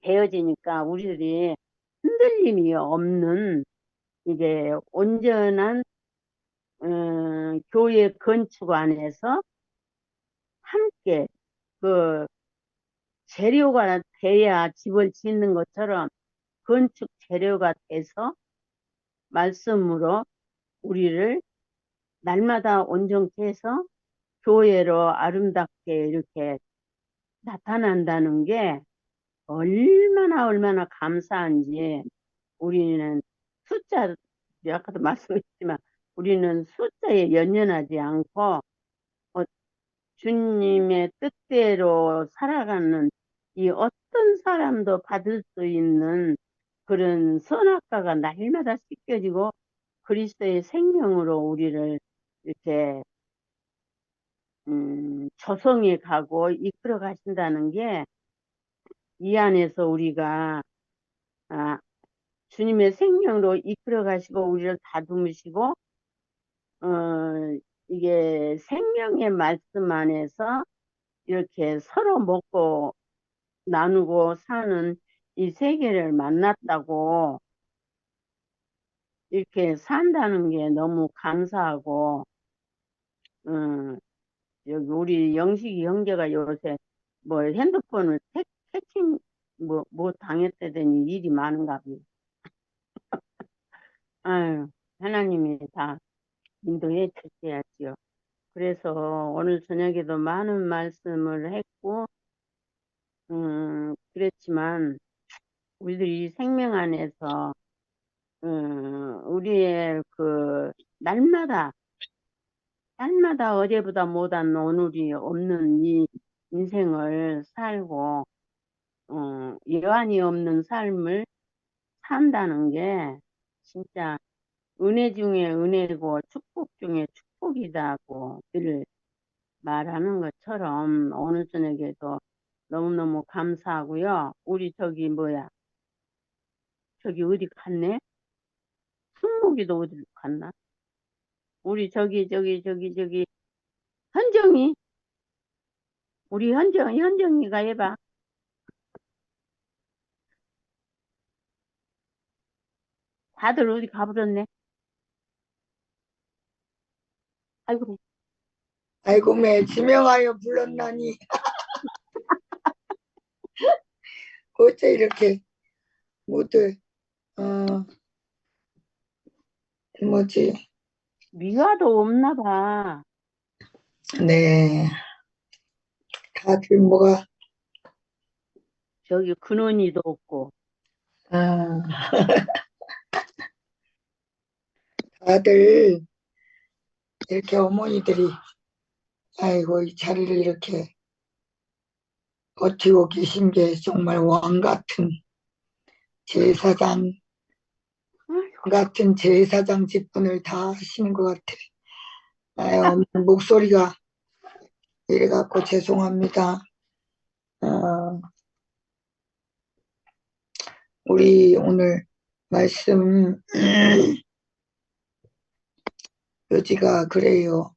되어지니까 우리들이 흔들림이 없는 이게 온전한 교회 건축 안에서 함께 그 재료가 돼야 집을 짓는 것처럼 건축 재료가 돼서 말씀으로 우리를 날마다 온전케 해서 교회로 아름답게 이렇게 나타난다는 게 얼마나 감사한지. 우리는 숫자, 아까도 말씀했지만 우리는 숫자에 연연하지 않고 주님의 뜻대로 살아가는 이 어떤 사람도 받을 수 있는 그런 선악과가 날마다 씻겨지고 그리스도의 생명으로 우리를 이렇게 조성해 가고 이끌어 가신다는 게 이 안에서 우리가 주님의 생명으로 이끌어 가시고 우리를 다듬으시고 이게 생명의 말씀 안에서 이렇게 서로 먹고 나누고 사는 이 세계를 만났다고 이렇게 산다는 게 너무 감사하고 여기 우리 영식이 형제가 요새 뭐 핸드폰을 해킹 뭐 당했다더니 일이 많은가 봐요. 아유, 하나님이 다 인도해 주셔야지요. 그래서 오늘 저녁에도 많은 말씀을 했고 그랬지만 우리들이 생명 안에서 우리의 그 날마다 어제보다 못한 오늘이 없는 이 인생을 살고 여한이 없는 삶을 산다는 게 진짜 은혜 중에 은혜고 축복 중에 축복이다고 늘 말하는 것처럼 오늘 저녁에도 너무너무 감사하고요. 우리 저기 어디 갔네? 승목이도 어디 갔나? 우리 저기 현정이, 우리 현정이가 해봐. 다들 어디 가버렸네. 아이고, 아이고, 매 지명하여 불렀나니. 어째 이렇게 모두, 뭐지? 미화도 없나 봐. 네. 다들 뭐가, 저기 근원이도 없고. 아, 다들 이렇게 어머니들이, 아이고, 이 자리를 이렇게 버티고 계신 게 정말 왕 같은 제사장 같은 제사장 직분을 다 하시는 것 같아. 아유, 목소리가 이래갖고 죄송합니다. 우리 오늘 말씀 여지가 그래요.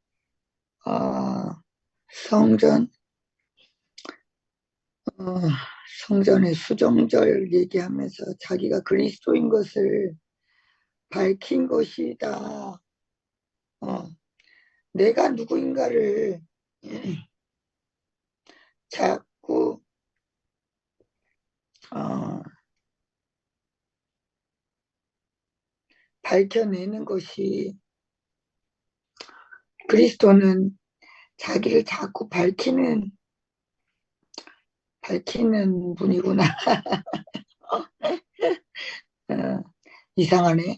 성전의 수정절 얘기하면서 자기가 그리스도인 것을 밝힌 것이다. 내가 누구인가를 자꾸 밝혀내는 것이, 그리스도는 자기를 자꾸 밝히는 분이구나. 이상하네.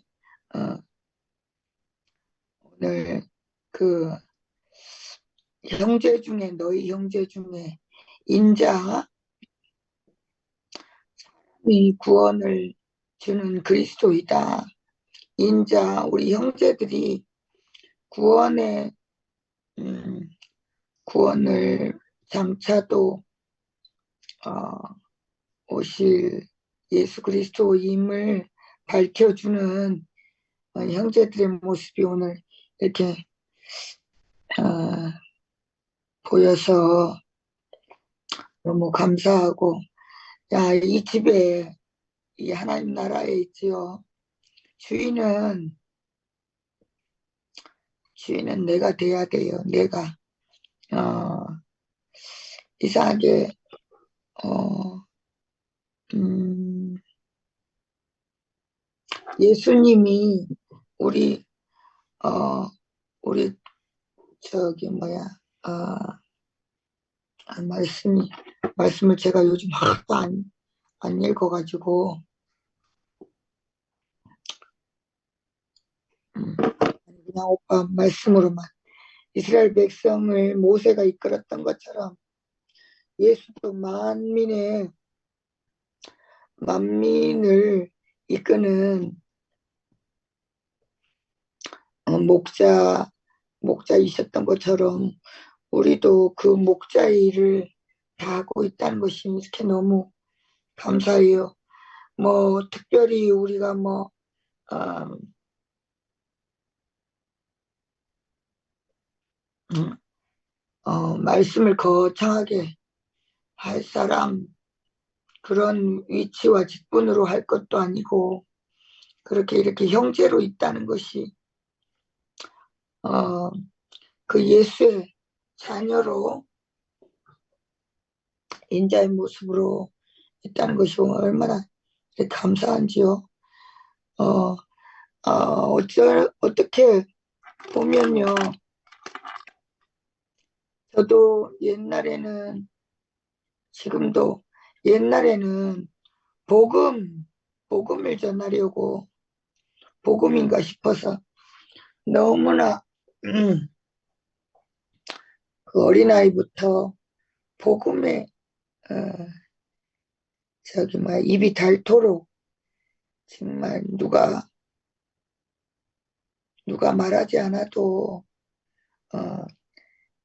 오늘 그 형제 중에, 너희 형제 중에 인자 이 구원을 주는 그리스도이다. 인자 우리 형제들이 구원을 장차도 오실 예수 그리스도임을 밝혀주는 형제들의 모습이 오늘 이렇게 어, 보여서 너무 감사하고, 야, 이 집에 이 하나님 나라에 있지요. 주인은 내가 돼야 돼요. 내가 어, 이상하게 어, 음, 예수님이 우리 어, 우리 저기 뭐야 말씀을 제가 요즘 하도 안 읽어가지고 그냥 오빠 말씀으로만 이스라엘 백성을 모세가 이끌었던 것처럼 예수도 만민을 이끄는 목자이셨던 것처럼 우리도 그 목자의 일을 다 하고 있다는 것이 이렇게 너무 감사해요. 뭐 특별히 우리가 말씀을 거창하게 할 사람 그런 위치와 직분으로 할 것도 아니고 그렇게 이렇게 형제로 있다는 것이 그 예수의 자녀로 인자의 모습으로 있다는 것이 얼마나 감사한지요. 어떻게 보면요. 저도 옛날에는 지금도 옛날에는 복음을 전하려고 복음인가 싶어서 너무나 그 어린아이부터 복음에 입이 닳도록 정말 누가 말하지 않아도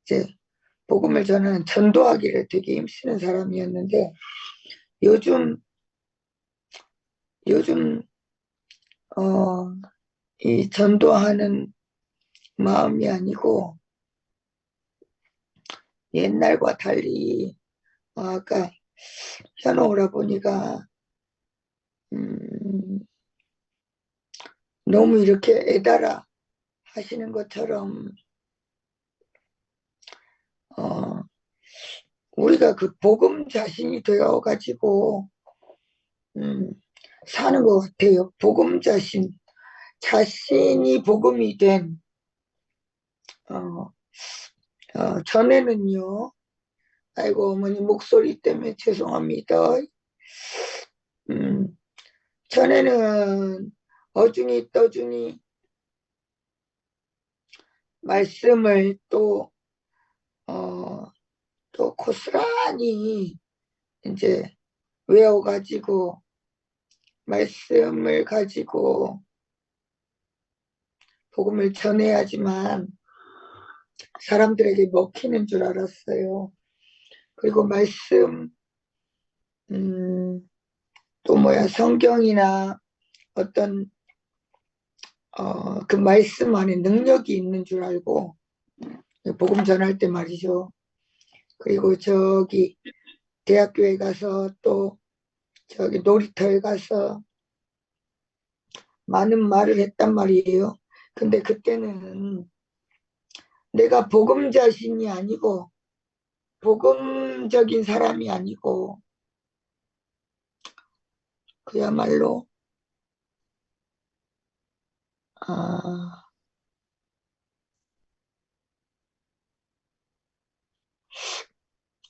이제 복음을 전하는 전도하기를 되게 힘쓰는 사람이었는데 요즘 이 전도하는 마음이 아니고 옛날과 달리 아까 현호 오라버니가 너무 이렇게 애달아 하시는 것처럼 우리가 그 복음 자신이 되어가지고 사는 것 같아요. 복음 자신이 복음이 된 전에는요. 아이고 어머니 목소리 때문에 죄송합니다. 전에는 어중이 떠중이 말씀을 또 고스란히 이제 외워가지고 말씀을 가지고 복음을 전해야지만 사람들에게 먹히는 줄 알았어요. 그리고 말씀 또 성경이나 어떤 그 말씀 안에 능력이 있는 줄 알고 복음 전할 때 말이죠. 그리고 저기 대학교에 가서 또 저기 놀이터에 가서 많은 말을 했단 말이에요. 근데 그때는 내가 복음 자신이 아니고 복음적인 사람이 아니고 그야말로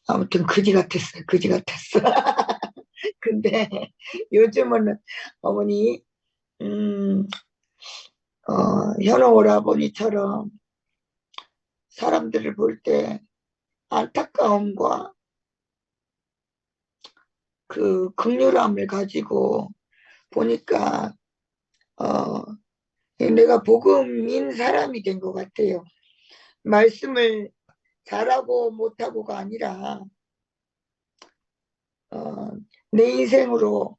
아무튼 그지 같았어요. 그지 같았어. 근데 요즘은 어머니 현호 오라버니처럼 사람들을 볼 때 안타까움과 그 극률함을 가지고 보니까 내가 복음인 사람이 된 것 같아요. 말씀을 잘하고 못하고가 아니라 내 인생으로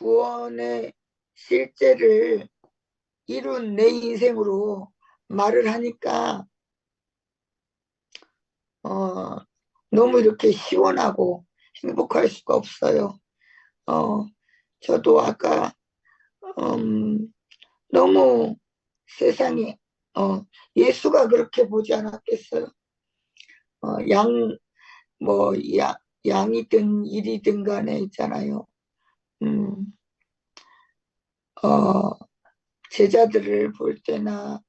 구원의 실제를 이룬 내 인생으로 말을 하니까 너무 이렇게 시원하고 행복할 수가 없어요. 저도 아까 너무 세상에 예수가 그렇게 보지 않았겠어요. 양이든 일이든 간에 있잖아요. 제자들을 볼 때나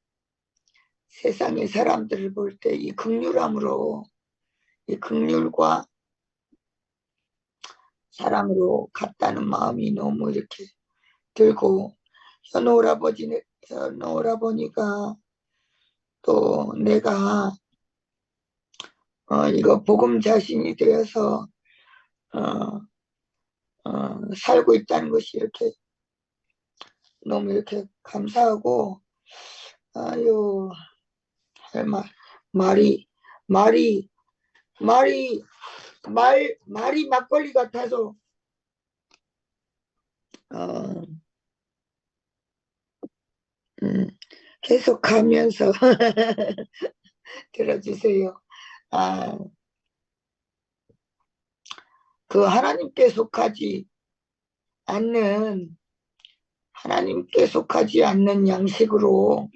세상의 사람들을 볼 때 이 극률함으로, 이 극률과 사랑으로 같다는 마음이 너무 이렇게 들고, 현우 오라버니가 또 내가 이거 복음 자신이 되어서 살고 있다는 것이 이렇게 너무 이렇게 감사하고, 아유, 할 말이 막걸리 같아서 계속 가면서 들어주세요. 그 하나님께 속하지 않는 양식으로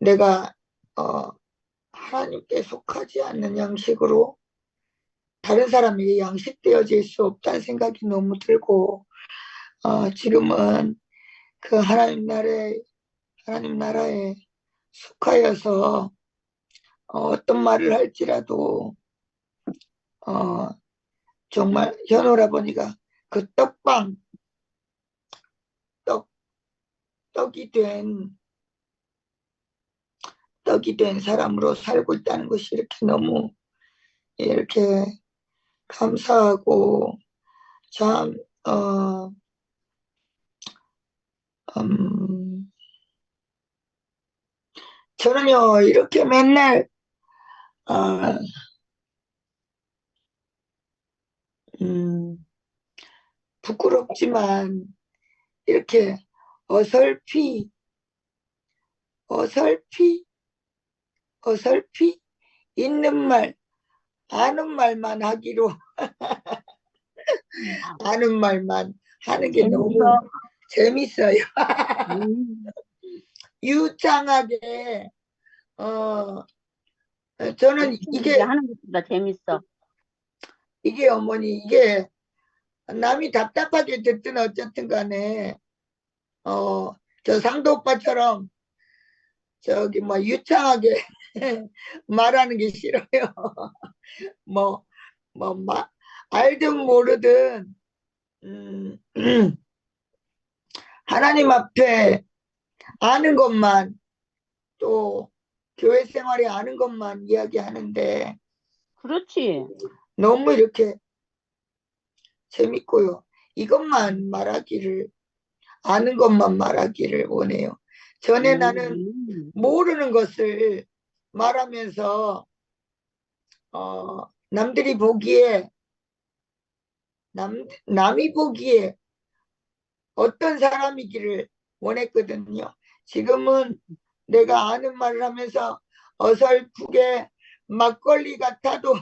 내가 하나님께 속하지 않는 양식으로 다른 사람에게 양식되어질 수 없다는 생각이 너무 들고, 지금은 그 하나님 나라에 속하여서 어떤 말을 할지라도 정말 현오라버니가 그 떡이 된 사람으로 살고 있다는 것이 이렇게 너무 이렇게 감사하고, 참 저는요 이렇게 맨날 부끄럽지만 이렇게 어설피 있는 말, 아는 말만 하기로 아는 말만 하는 게 너무 재밌어요. 유창하게 저는 이게 하는 것보다 재밌어. 어머니 이게 남이 답답하게 듣든 어쨌든 간에 저 상도 오빠처럼 저기 유창하게 말하는 게 싫어요. 알든 모르든 하나님 앞에 아는 것만, 또 교회 생활에 아는 것만 이야기하는데 그렇지. 너무 이렇게 재밌고요. 이것만 아는 것만 말하기를 원해요. 전에 나는 모르는 것을 말하면서 남이 보기에 어떤 사람이기를 원했거든요. 지금은 내가 아는 말을 하면서 어설프게 막걸리 같아도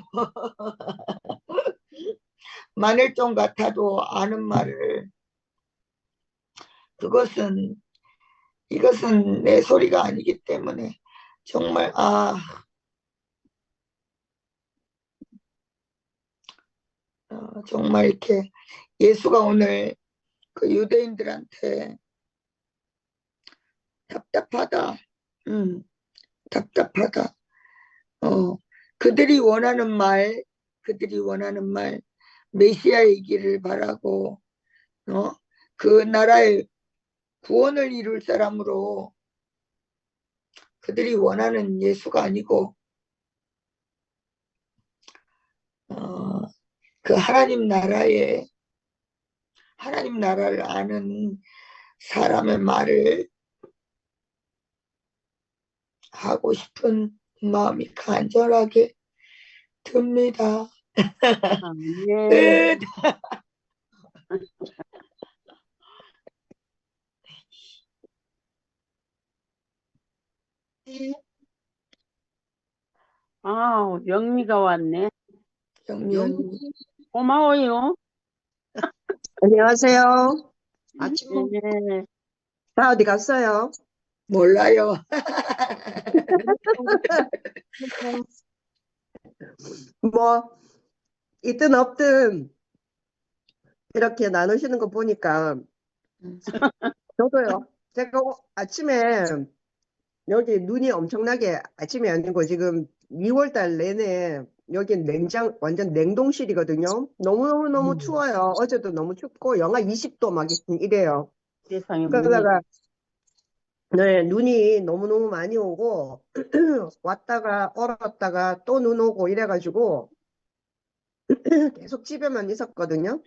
마늘종 같아도 아는 말을, 이것은 내 소리가 아니기 때문에 정말 정말 이렇게 예수가 오늘 그 유대인들한테 답답하다. 그들이 원하는 말 메시아이기를 바라고 그 나라의 구원을 이룰 사람으로 그들이 원하는 예수가 아니고 그 하나님 나라를 아는 사람의 말을 하고 싶은 마음이 간절하게 듭니다. 네. 끝. 영미가 왔네. 영미 언니. 고마워요. 안녕하세요. 아침 네. 다 어디 갔어요? 몰라요. 뭐, 있든 없든 이렇게 나누시는 거 보니까 저도요. 제가 아침에 여기 눈이 엄청나게 아침이 아니고 지금 2월 달 내내 여기 완전 냉동실이거든요. 너무너무 추워요. 어제도 너무 춥고 영하 20도 막 이래요. 세상에 그러다가 네, 눈이 너무너무 많이 오고 왔다가 얼었다가 또 눈 오고 이래가지고 계속 집에만 있었거든요.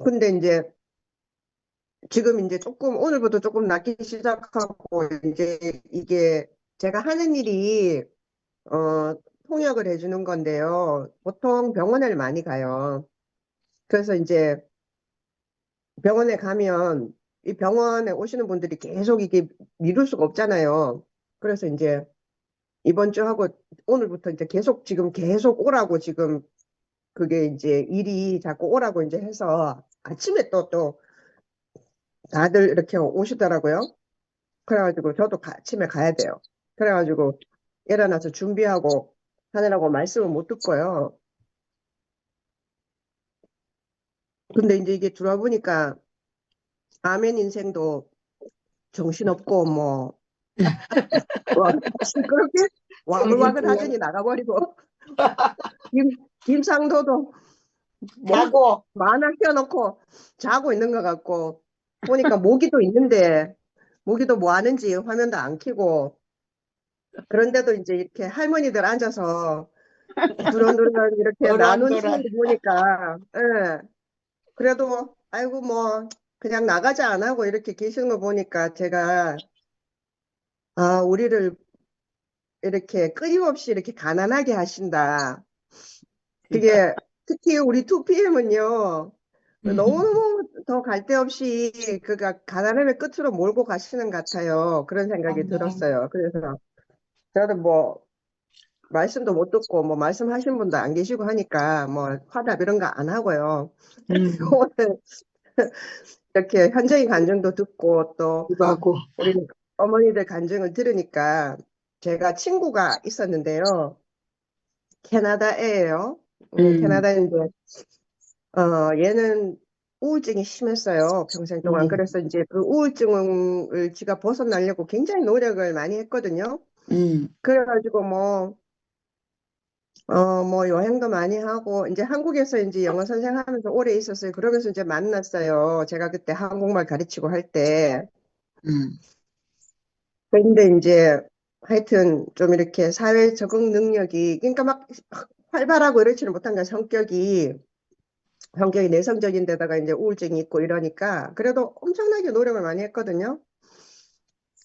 근데 이제 지금 이제 조금 오늘부터 조금 낫기 시작하고 이제 이게 제가 하는 일이 통역을 해주는 건데요. 보통 병원을 많이 가요. 그래서 이제 병원에 가면 이 병원에 오시는 분들이 계속 이게 미룰 수가 없잖아요. 그래서 이제 이번 주 하고 오늘부터 이제 지금 계속 오라고 지금 그게 이제 일이 자꾸 오라고 이제 해서 아침에 또 다들 이렇게 오시더라고요. 그래가지고 저도 아침에 가야 돼요. 그래가지고 일어나서 준비하고 하느라고 말씀을 못 듣고요. 근데 이제 이게 들어보니까 아멘 인생도 정신없고 뭐 시끄럽게 와글와글 하더니 나가버리고 김상도도 뭐 자고. 만화 켜놓고 자고 있는 것 같고 보니까 모기도 있는데 모기도 뭐 하는지 화면도 안 켜고 그런데도 이제 이렇게 할머니들 앉아서 두런두런 이렇게 나누시는 도란도란. 거 보니까 예. 그래도 아이고 뭐 그냥 나가자 안 하고 이렇게 계시는 거 보니까 제가 우리를 이렇게 끊임없이 이렇게 가난하게 하신다. 그게 특히 우리 2PM은요. 너무너무 더 갈 데 없이 그가 가난함의 끝으로 몰고 가시는 것 같아요. 그런 생각이 들었어요. 그래서 저는 뭐 말씀도 못 듣고 뭐 말씀하신 분도 안 계시고 하니까 뭐 화답 이런 거 안 하고요. 오늘 이렇게 현장의 간증도 듣고 또 하고. 우리 어머니들 간증을 들으니까 제가 친구가 있었는데요. 캐나다예요. 캐나다인데 얘는 우울증이 심했어요. 평생 동안. 그래서 이제 그 우울증을 지가 벗어나려고 굉장히 노력을 많이 했거든요. 그래가지고 뭐 여행도 많이 하고 이제 한국에서 이제 영어 선생하면서 오래 있었어요. 그러면서 이제 만났어요. 제가 그때 한국말 가르치고 할 때. 근데 이제 하여튼 좀 이렇게 사회 적응 능력이 그러니까 막 활발하고 이렇지는 못한 거야. 성격이 내성적인 데다가 이제 우울증이 있고 이러니까 그래도 엄청나게 노력을 많이 했거든요.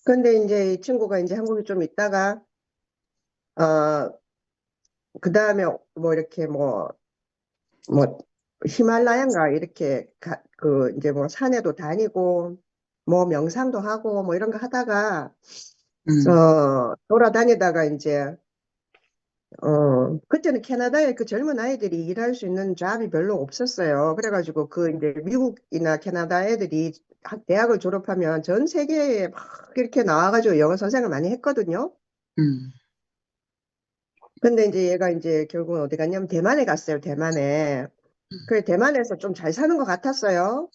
근데 이제 이 친구가 이제 한국에 좀 있다가 그 다음에 뭐 이렇게 뭐 히말라야인가 이렇게 이제 뭐 산에도 다니고 뭐 명상도 하고 뭐 이런 거 하다가 돌아다니다가 이제 그때는 캐나다에 그 젊은 아이들이 일할 수 있는 잡이 별로 없었어요. 그래가지고 그 이제 미국이나 캐나다 애들이 대학을 졸업하면 전 세계에 막 이렇게 나와가지고 영어 선생을 많이 했거든요. 근데 이제 얘가 이제 결국은 어디 갔냐면 대만에 갔어요. 대만에. 그래 대만에서 좀 잘 사는 것 같았어요.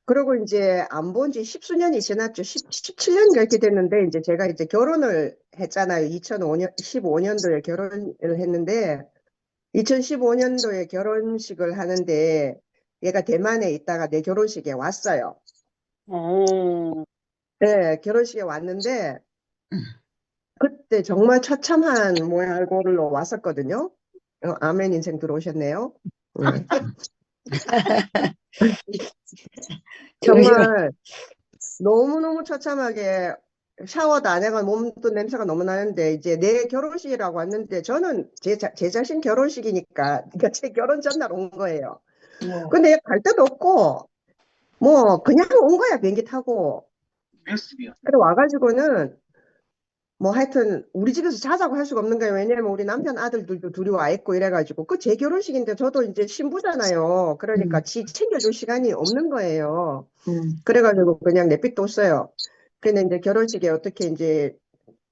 그리고 이제 안 본 지 10수년이 지났죠. 17년 이렇게 됐는데 이제 제가 이제 결혼을 했잖아요. 2015년도에 결혼을 했는데 2015년도에 결혼식을 하는데 얘가 대만에 있다가 내 결혼식에 왔어요. 네, 결혼식에 왔는데 그때 정말 처참한 모양으로 왔었거든요. 아멘 인생 들어오셨네요. 정말 너무너무 처참하게 샤워도 안 해가 몸도 냄새가 너무 나는데 이제 내 결혼식이라고 왔는데 저는 제 자신 결혼식이니까 그러니까 제 결혼 전날 온 거예요. 근데 얘 갈 데도 없고 뭐 그냥 온 거야 비행기 타고. 그래 와가지고는 뭐 하여튼 우리 집에서 자자고 할 수가 없는 거예요. 왜냐면 우리 남편 아들들도 둘이 와 있고 이래가지고 그 제 결혼식인데 저도 이제 신부잖아요. 그러니까 지 챙겨줄 시간이 없는 거예요. 그래가지고 그냥 내비뒀어요. 근데 이제 결혼식에 어떻게 이제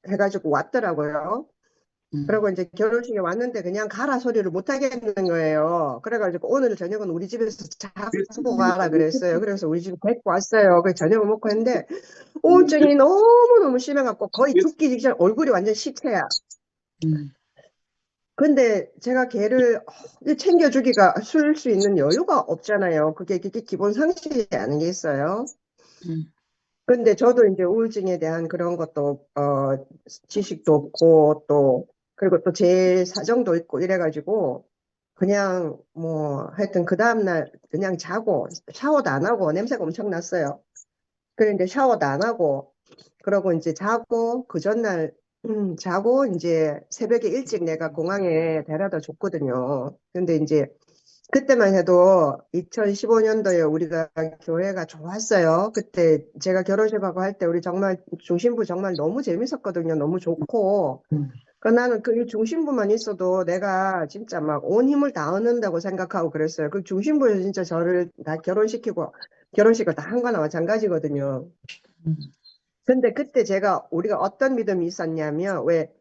해가지고 왔더라고요. 그리고 이제 결혼식에 왔는데 그냥 가라 소리를 못 하겠는 거예요. 그래가지고 오늘 저녁은 우리 집에서 자고 가라 그랬어요. 그래서 우리 집에 데리고 왔어요. 그래서 저녁을 먹고 했는데 우울증이 너무너무 심해갖고 거의 죽기 직전 얼굴이 완전 시체야. 근데 제가 걔를 챙겨주기가 쓸 수 있는 여유가 없잖아요. 그게 기본 상식이 아닌 게 있어요. 근데 저도 이제 우울증에 대한 그런 것도 지식도 없고 또 그리고 또 제 사정도 있고 이래가지고 그냥 뭐 하여튼 그 다음날 그냥 자고 샤워도 안 하고 냄새가 엄청 났어요. 그런데 샤워도 안 하고 그러고 이제 자고 그 전날 자고 이제 새벽에 일찍 내가 공항에 데려다 줬거든요. 근데 이제 그때만 해도 2015년도에 우리가 교회가 좋았어요. 그때 제가 결혼식하고 할 때 우리 정말 중심부 정말 너무 재밌었거든요. 너무 좋고. 그 나는 그 중심부만 있어도 내가 진짜 막 온 힘을 다 얻는다고 생각하고 그랬어요. 그 중심부에서 진짜 저를 다 결혼시키고 결혼식을 다 한 거나 마찬가지거든요. 근데 그때 우리가 어떤 믿음이 있었냐면 왜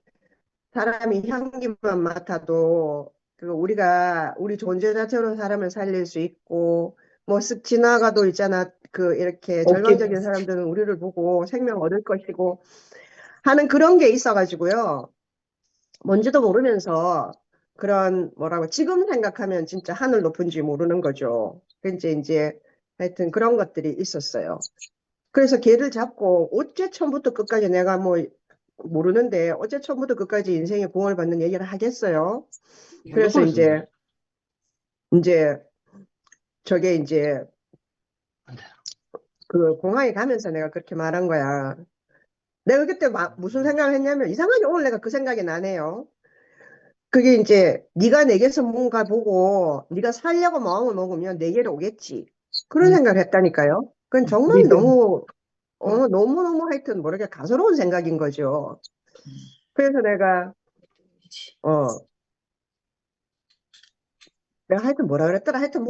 사람이 향기만 맡아도 우리 존재 자체로 사람을 살릴 수 있고 뭐 쓱 지나가도 있잖아. 이렇게 절망적인 사람들은 우리를 보고 생명 얻을 것이고 하는 그런 게 있어가지고요. 뭔지도 모르면서 그런 뭐라고 지금 생각하면 진짜 하늘 높은지 모르는 거죠. 이제 하여튼 그런 것들이 있었어요. 그래서 걔를 잡고 어째 처음부터 끝까지 내가 뭐 모르는데 어째 처음부터 끝까지 인생의 공을 받는 얘기를 하겠어요. 그래서 이제 저게 이제 그 공항에 가면서 내가 그렇게 말한 거야. 내가 그때 무슨 생각을 했냐면 이상하게 오늘 내가 그 생각이 나네요. 그게 이제 네가 내게서 뭔가 보고 네가 살려고 마음을 먹으면 내게로 오겠지. 그런 생각을 했다니까요. 그건 정말 너무너무 하여튼 모르게 가소로운 생각인 거죠. 그래서 내가 하여튼 뭐라 그랬더라. 하여튼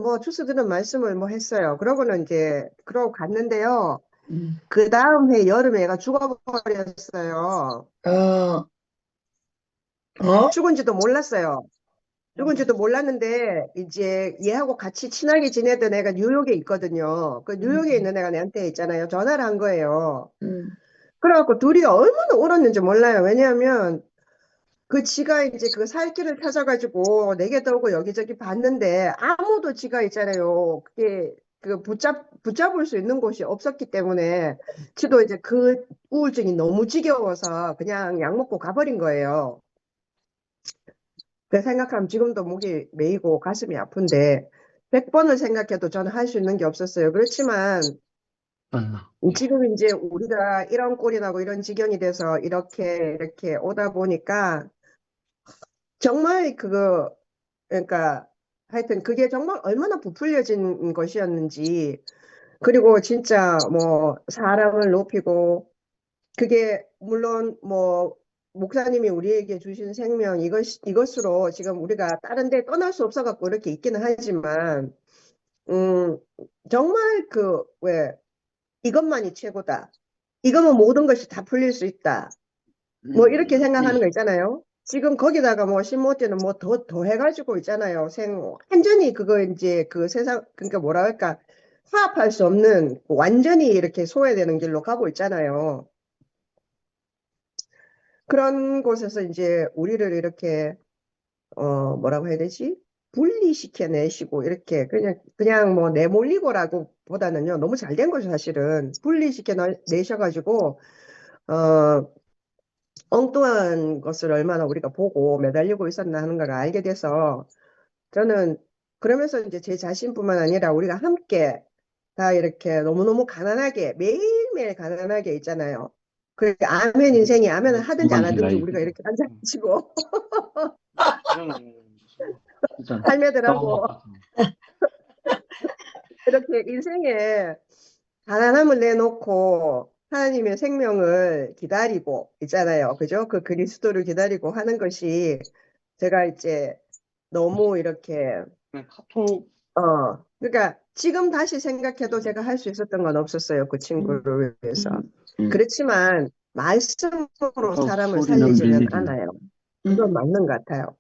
뭐 주스 드는 말씀을 뭐 했어요. 그러고는 이제 그러고 갔는데요. 그 다음 해 여름에 얘가 죽어버렸어요. 죽은지도 몰랐어요. 죽은지도 몰랐는데 이제 얘하고 같이 친하게 지내던 애가 뉴욕에 있거든요. 그 뉴욕에 있는 애가 내한테 있잖아요. 전화를 한 거예요. 그래갖고 둘이 얼마나 울었는지 몰라요. 왜냐하면 지가 이제 그 살 길을 찾아가지고 내게도 오고 여기저기 봤는데 아무도 지가 있잖아요. 그게 붙잡을 수 있는 곳이 없었기 때문에 지도 이제 그 우울증이 너무 지겨워서 그냥 약 먹고 가버린 거예요. 그 생각하면 지금도 목이 메이고 가슴이 아픈데 100번을 생각해도 저는 할 수 있는 게 없었어요. 그렇지만 지금 이제 우리가 이런 꼴이 나고 이런 지경이 돼서 이렇게 오다 보니까 정말 그러니까 하여튼 그게 정말 얼마나 부풀려진 것이었는지 그리고 진짜 뭐 사람을 높이고 그게 물론 뭐 목사님이 우리에게 주신 생명 이것으로 지금 우리가 다른 데 떠날 수 없어 갖고 이렇게 있기는 하지만 정말 왜 이것만이 최고다. 이거면 모든 것이 다 풀릴 수 있다. 뭐 이렇게 생각하는 거 있잖아요. 지금 거기다가 뭐 신모때는 뭐 더 해가지고 있잖아요. 완전히 그거 이제 그 세상 그러니까 뭐라 할까 화합할 수 없는 완전히 이렇게 소외되는 길로 가고 있잖아요. 그런 곳에서 이제 우리를 이렇게 뭐라고 해야 되지? 분리시켜내시고 이렇게 그냥 뭐 내몰리고라고 보다는요 너무 잘 된 거죠 사실은. 분리시켜내셔가지고 엉뚱한 것을 얼마나 우리가 보고 매달리고 있었나 하는 걸 알게 돼서 저는 그러면서 이제 제 자신뿐만 아니라 우리가 함께 다 이렇게 너무너무 가난하게 매일매일 가난하게 있잖아요. 아멘 인생이 아멘을 하든지 안 하든지 우리가 이렇게 앉아가지고 할매들하고 이렇게 인생에 가난함을 내놓고 하나님의 생명을 기다리고 있잖아요. 그죠? 그 그리스도를 기다리고 하는 것이 제가 이제 너무 이렇게, 카톡 그러니까 지금 다시 생각해도 제가 할 수 있었던 건 없었어요. 그 친구를 위해서. 그렇지만 말씀으로 사람을 소리는 살리지는 들리지. 않아요. 그건 맞는 것 같아요.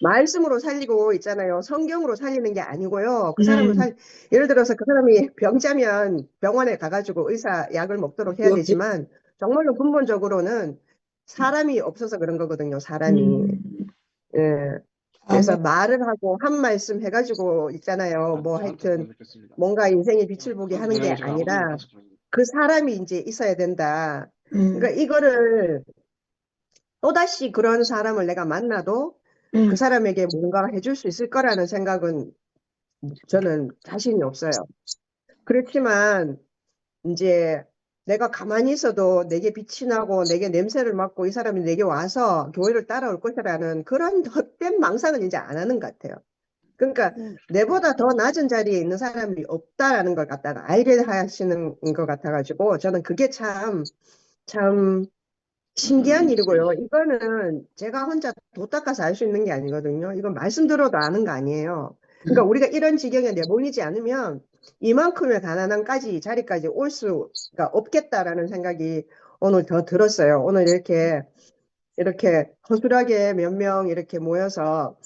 말씀으로 살리고 있잖아요. 성경으로 살리는 게 아니고요. 그 사람을 예를 들어서 그 사람이 병자면 병원에 가가지고 의사 약을 먹도록 해야 되지만 정말로 근본적으로는 사람이 없어서 그런 거거든요. 사람이. 예. 그래서 말을 하고 한 말씀 해가지고 있잖아요. 뭐 하여튼 뭔가 인생의 빛을 보게 하는 게 아니라 그 사람이 이제 있어야 된다. 그러니까 이거를 또다시 그런 사람을 내가 만나도 그 사람에게 뭔가 해줄 수 있을 거라는 생각은 저는 자신이 없어요. 그렇지만 이제 내가 가만히 있어도 내게 빛이 나고 내게 냄새를 맡고 이 사람이 내게 와서 교회를 따라올 것이라는 그런 헛된 망상은 이제 안 하는 것 같아요. 그러니까 내보다 더 낮은 자리에 있는 사람이 없다라는 걸 갖다가 알게 하시는 것 같아가지고 저는 그게 참 신기한 일이고요. 이거는 제가 혼자 도 닦아서 알 수 있는 게 아니거든요. 이건 말씀 들어도 아는 거 아니에요. 그러니까 우리가 이런 지경에 내몰리지 않으면 이만큼의 가난함까지 자리까지 올 수가 없겠다라는 생각이 오늘 더 들었어요. 오늘 이렇게 허술하게 몇 명 이렇게 모여서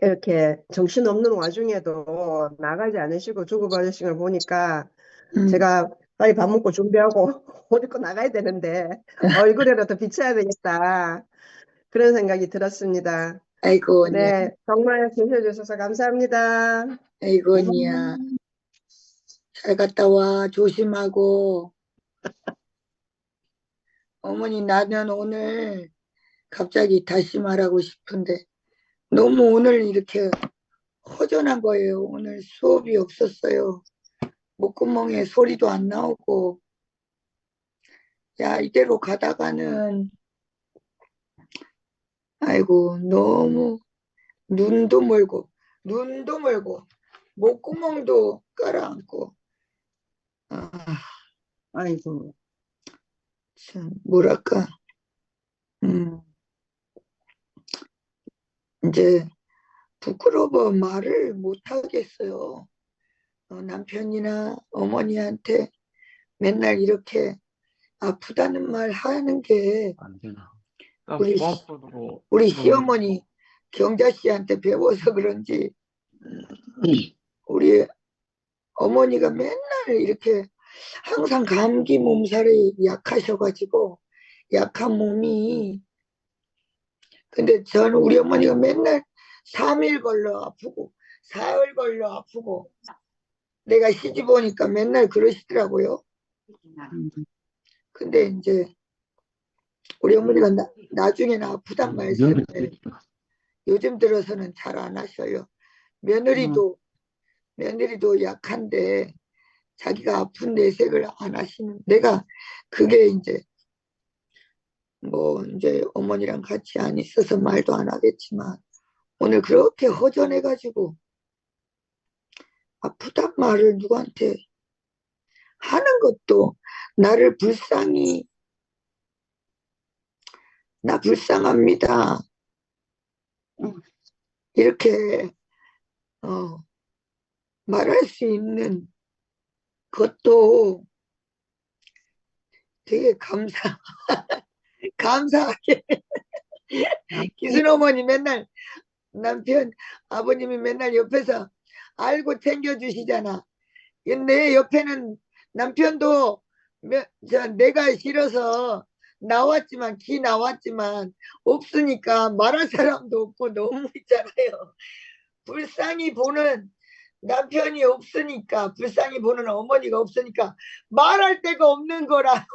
이렇게 정신없는 와중에도 나가지 않으시고 주고받으신 걸 보니까 제가 빨리 밥 먹고 준비하고 옷 입고 나가야 되는데 얼굴에라도 비춰야 되겠다. 그런 생각이 들었습니다. 아이고, 언니야. 네, 정말 계셔주셔서 감사합니다. 아이고, 언니야. 잘 갔다 와. 조심하고. 어머니, 나는 오늘 갑자기 다시 말하고 싶은데 너무 오늘 이렇게 허전한 거예요. 오늘 수업이 없었어요. 목구멍에 소리도 안 나오고. 야, 이대로 가다가는 아이고, 너무 눈도 멀고 목구멍도 깔아앉고. 아, 아이고, 참 뭐랄까. 이제 부끄러워 말을 못 하겠어요. 남편이나 어머니한테 맨날 이렇게 아프다는 말 하는 게 안 되나. 우리 시어머니 경자 씨한테 배워서 그런지 우리 어머니가 맨날 이렇게 항상 감기 몸살이 약하셔가지고 약한 몸이. 근데 저는 우리 어머니가 맨날 3일 걸려 아프고 4일 걸려 아프고 내가 시집 오니까 맨날 그러시더라고요. 근데 이제 우리 어머니가 나중에는 아프단 말씀을 요즘 들어서는 잘 안 하셔요. 며느리도 약한데 자기가 아픈 내색을 안 하시는. 내가 그게 이제 뭐 이제 어머니랑 같이 안 있어서 말도 안 하겠지만 오늘 그렇게 허전해가지고 아프단 말을 누구한테 하는 것도 나를 나 불쌍합니다. 이렇게 말할 수 있는 것도 되게 감사하게 기순 어머니 맨날 남편 아버님이 맨날 옆에서 알고 챙겨주시잖아. 내 옆에는 남편도 내가 싫어서 기 나왔지만 없으니까 말할 사람도 없고 너무 있잖아요. 불쌍히 보는 남편이 없으니까, 불쌍히 보는 어머니가 없으니까 말할 데가 없는 거라.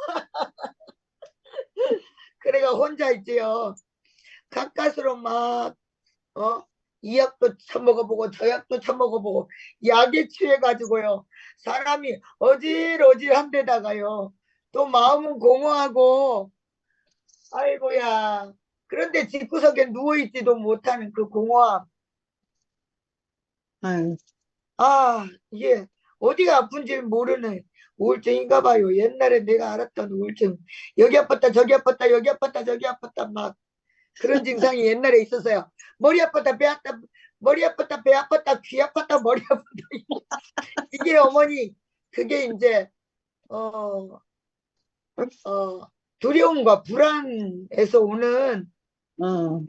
그래가 혼자 있지요. 가까스로 막 이 약도 처먹어보고 저 약도 처먹어보고 약에 취해가지고요. 사람이 어질어질한 데다가요. 또 마음은 공허하고 아이고야. 그런데 집구석에 누워있지도 못하는 그 공허함. 아유, 이게 어디가 아픈지 모르는 우울증인가 봐요. 옛날에 내가 알았던 우울증. 여기 아팠다, 저기 아팠다, 여기 아팠다, 저기 아팠다, 막 그런 증상이 옛날에 있었어요. 머리 아팠다, 배 아팠다, 머리 아팠다, 배 아팠다, 귀 아팠다, 머리 아팠다. 이게 어머니, 그게 이제, 두려움과 불안에서 오는,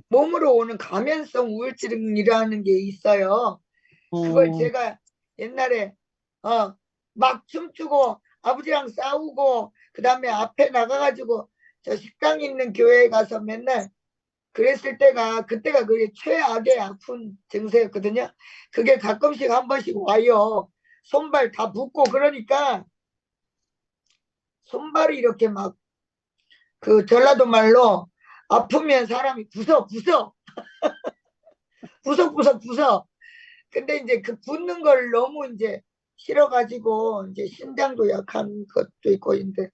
몸으로 오는 가면성 우울증이라는 게 있어요. 그걸 제가 옛날에, 막 춤추고, 아버지랑 싸우고, 그 다음에 앞에 나가가지고, 저 식당 있는 교회에 가서 맨날 그랬을 때가, 그때가 그게 최악의 아픈 증세였거든요. 그게 가끔씩 한 번씩 와요. 손발 다 붓고 그러니까, 손발이 이렇게 막, 그 전라도 말로, 아프면 사람이 부서. 부서. 근데 이제 그 붓는 걸 너무 이제 싫어가지고, 이제 심장도 약한 것도 있고, 인데,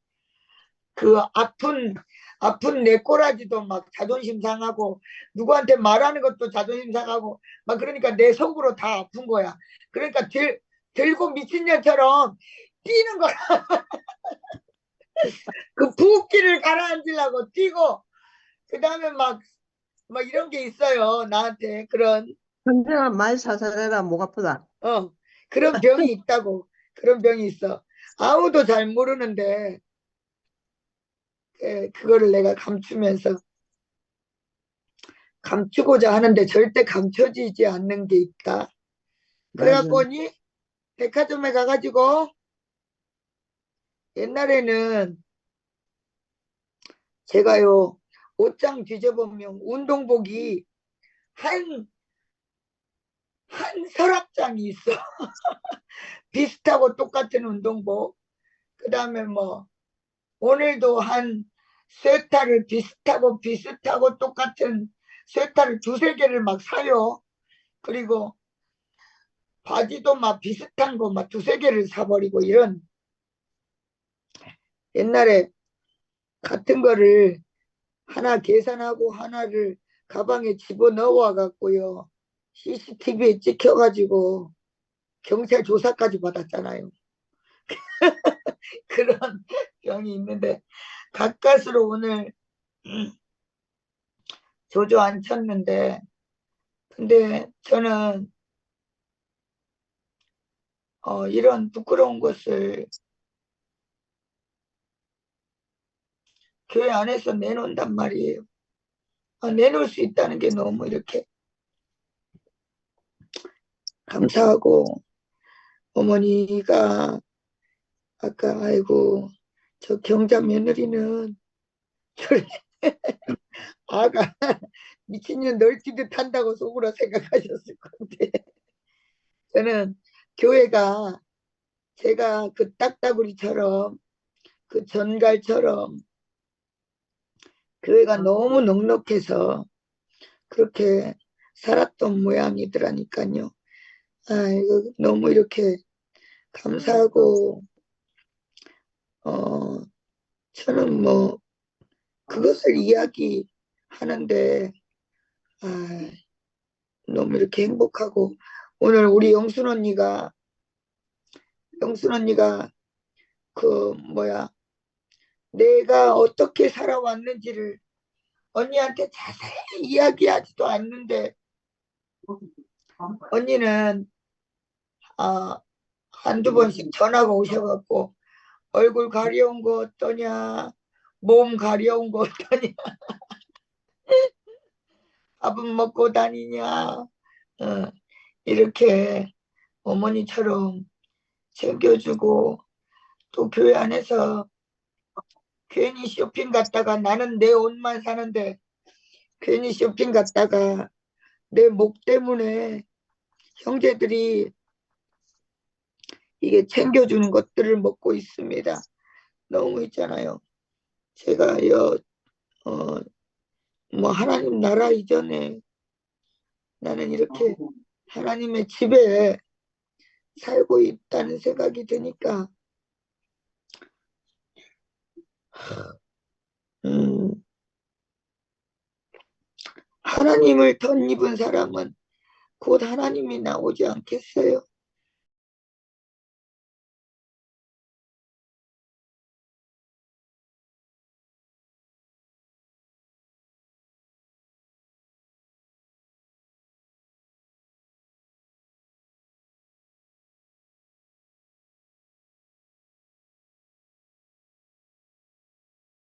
그 아픈 내 꼬라지도 막 자존심 상하고, 누구한테 말하는 것도 자존심 상하고, 막 그러니까 내 속으로 다 아픈 거야. 그러니까 들고 미친년처럼 뛰는 거야. 그 부웃기를 가라앉으려고 뛰고, 그 다음에 막 이런 게 있어요. 나한테 그런, 현정아, 말 사살해라, 목 아프다. 그런 병이 있다고. 그런 병이 있어. 아무도 잘 모르는데, 그거를 내가 감추고자 하는데 절대 감춰지지 않는 게 있다. 그래갖고 백화점에 가가지고 옛날에는 제가요, 옷장 뒤져보면 운동복이 한 서랍장이 있어. 비슷하고 똑같은 운동복. 그 다음에 오늘도 한 쇠타를 비슷하고 똑같은 쇠타를 2-3개를 막 사요. 그리고 바지도 막 비슷한 거 막 2-3개를 사버리고, 이런 옛날에 같은 거를 하나 계산하고 하나를 가방에 집어넣어 갖고요, CCTV에 찍혀가지고 경찰 조사까지 받았잖아요. 그런 병이 있는데, 가까스로 오늘 조조앉혔는데, 근데 저는 이런 부끄러운 것을 교회 안에서 내놓는단 말이에요. 내놓을 수 있다는 게 너무 이렇게 감사하고, 어머니가 아까 아이고 저 경자 며느리는 저래 아가 미친년 널뛰듯 한다고 속으로 생각하셨을 건데, 저는 교회가 제가 그 딱따구리처럼, 그 전갈처럼 교회가 너무 넉넉해서 그렇게 살았던 모양이더라니까요. 아이고 너무 이렇게 감사하고, 저는 그것을 이야기하는데 너무 이렇게 행복하고, 오늘 우리 영순 언니가 내가 어떻게 살아왔는지를 언니한테 자세히 이야기하지도 않는데, 언니는 한두 번씩 전화가 오셔갖고 얼굴 가려운 거 어떠냐, 몸 가려운 거 어떠냐, 밥은 먹고 다니냐, 이렇게 어머니처럼 챙겨주고, 또 교회 안에서 괜히 쇼핑 갔다가, 나는 내 옷만 사는데 괜히 쇼핑 갔다가 내 목 때문에 형제들이 이게 챙겨주는 것들을 먹고 있습니다. 너무 있잖아요. 제가요, 하나님 나라 이전에 나는 이렇게 하나님의 집에 살고 있다는 생각이 드니까, 하나님을 덧입은 사람은 곧 하나님이 나오지 않겠어요?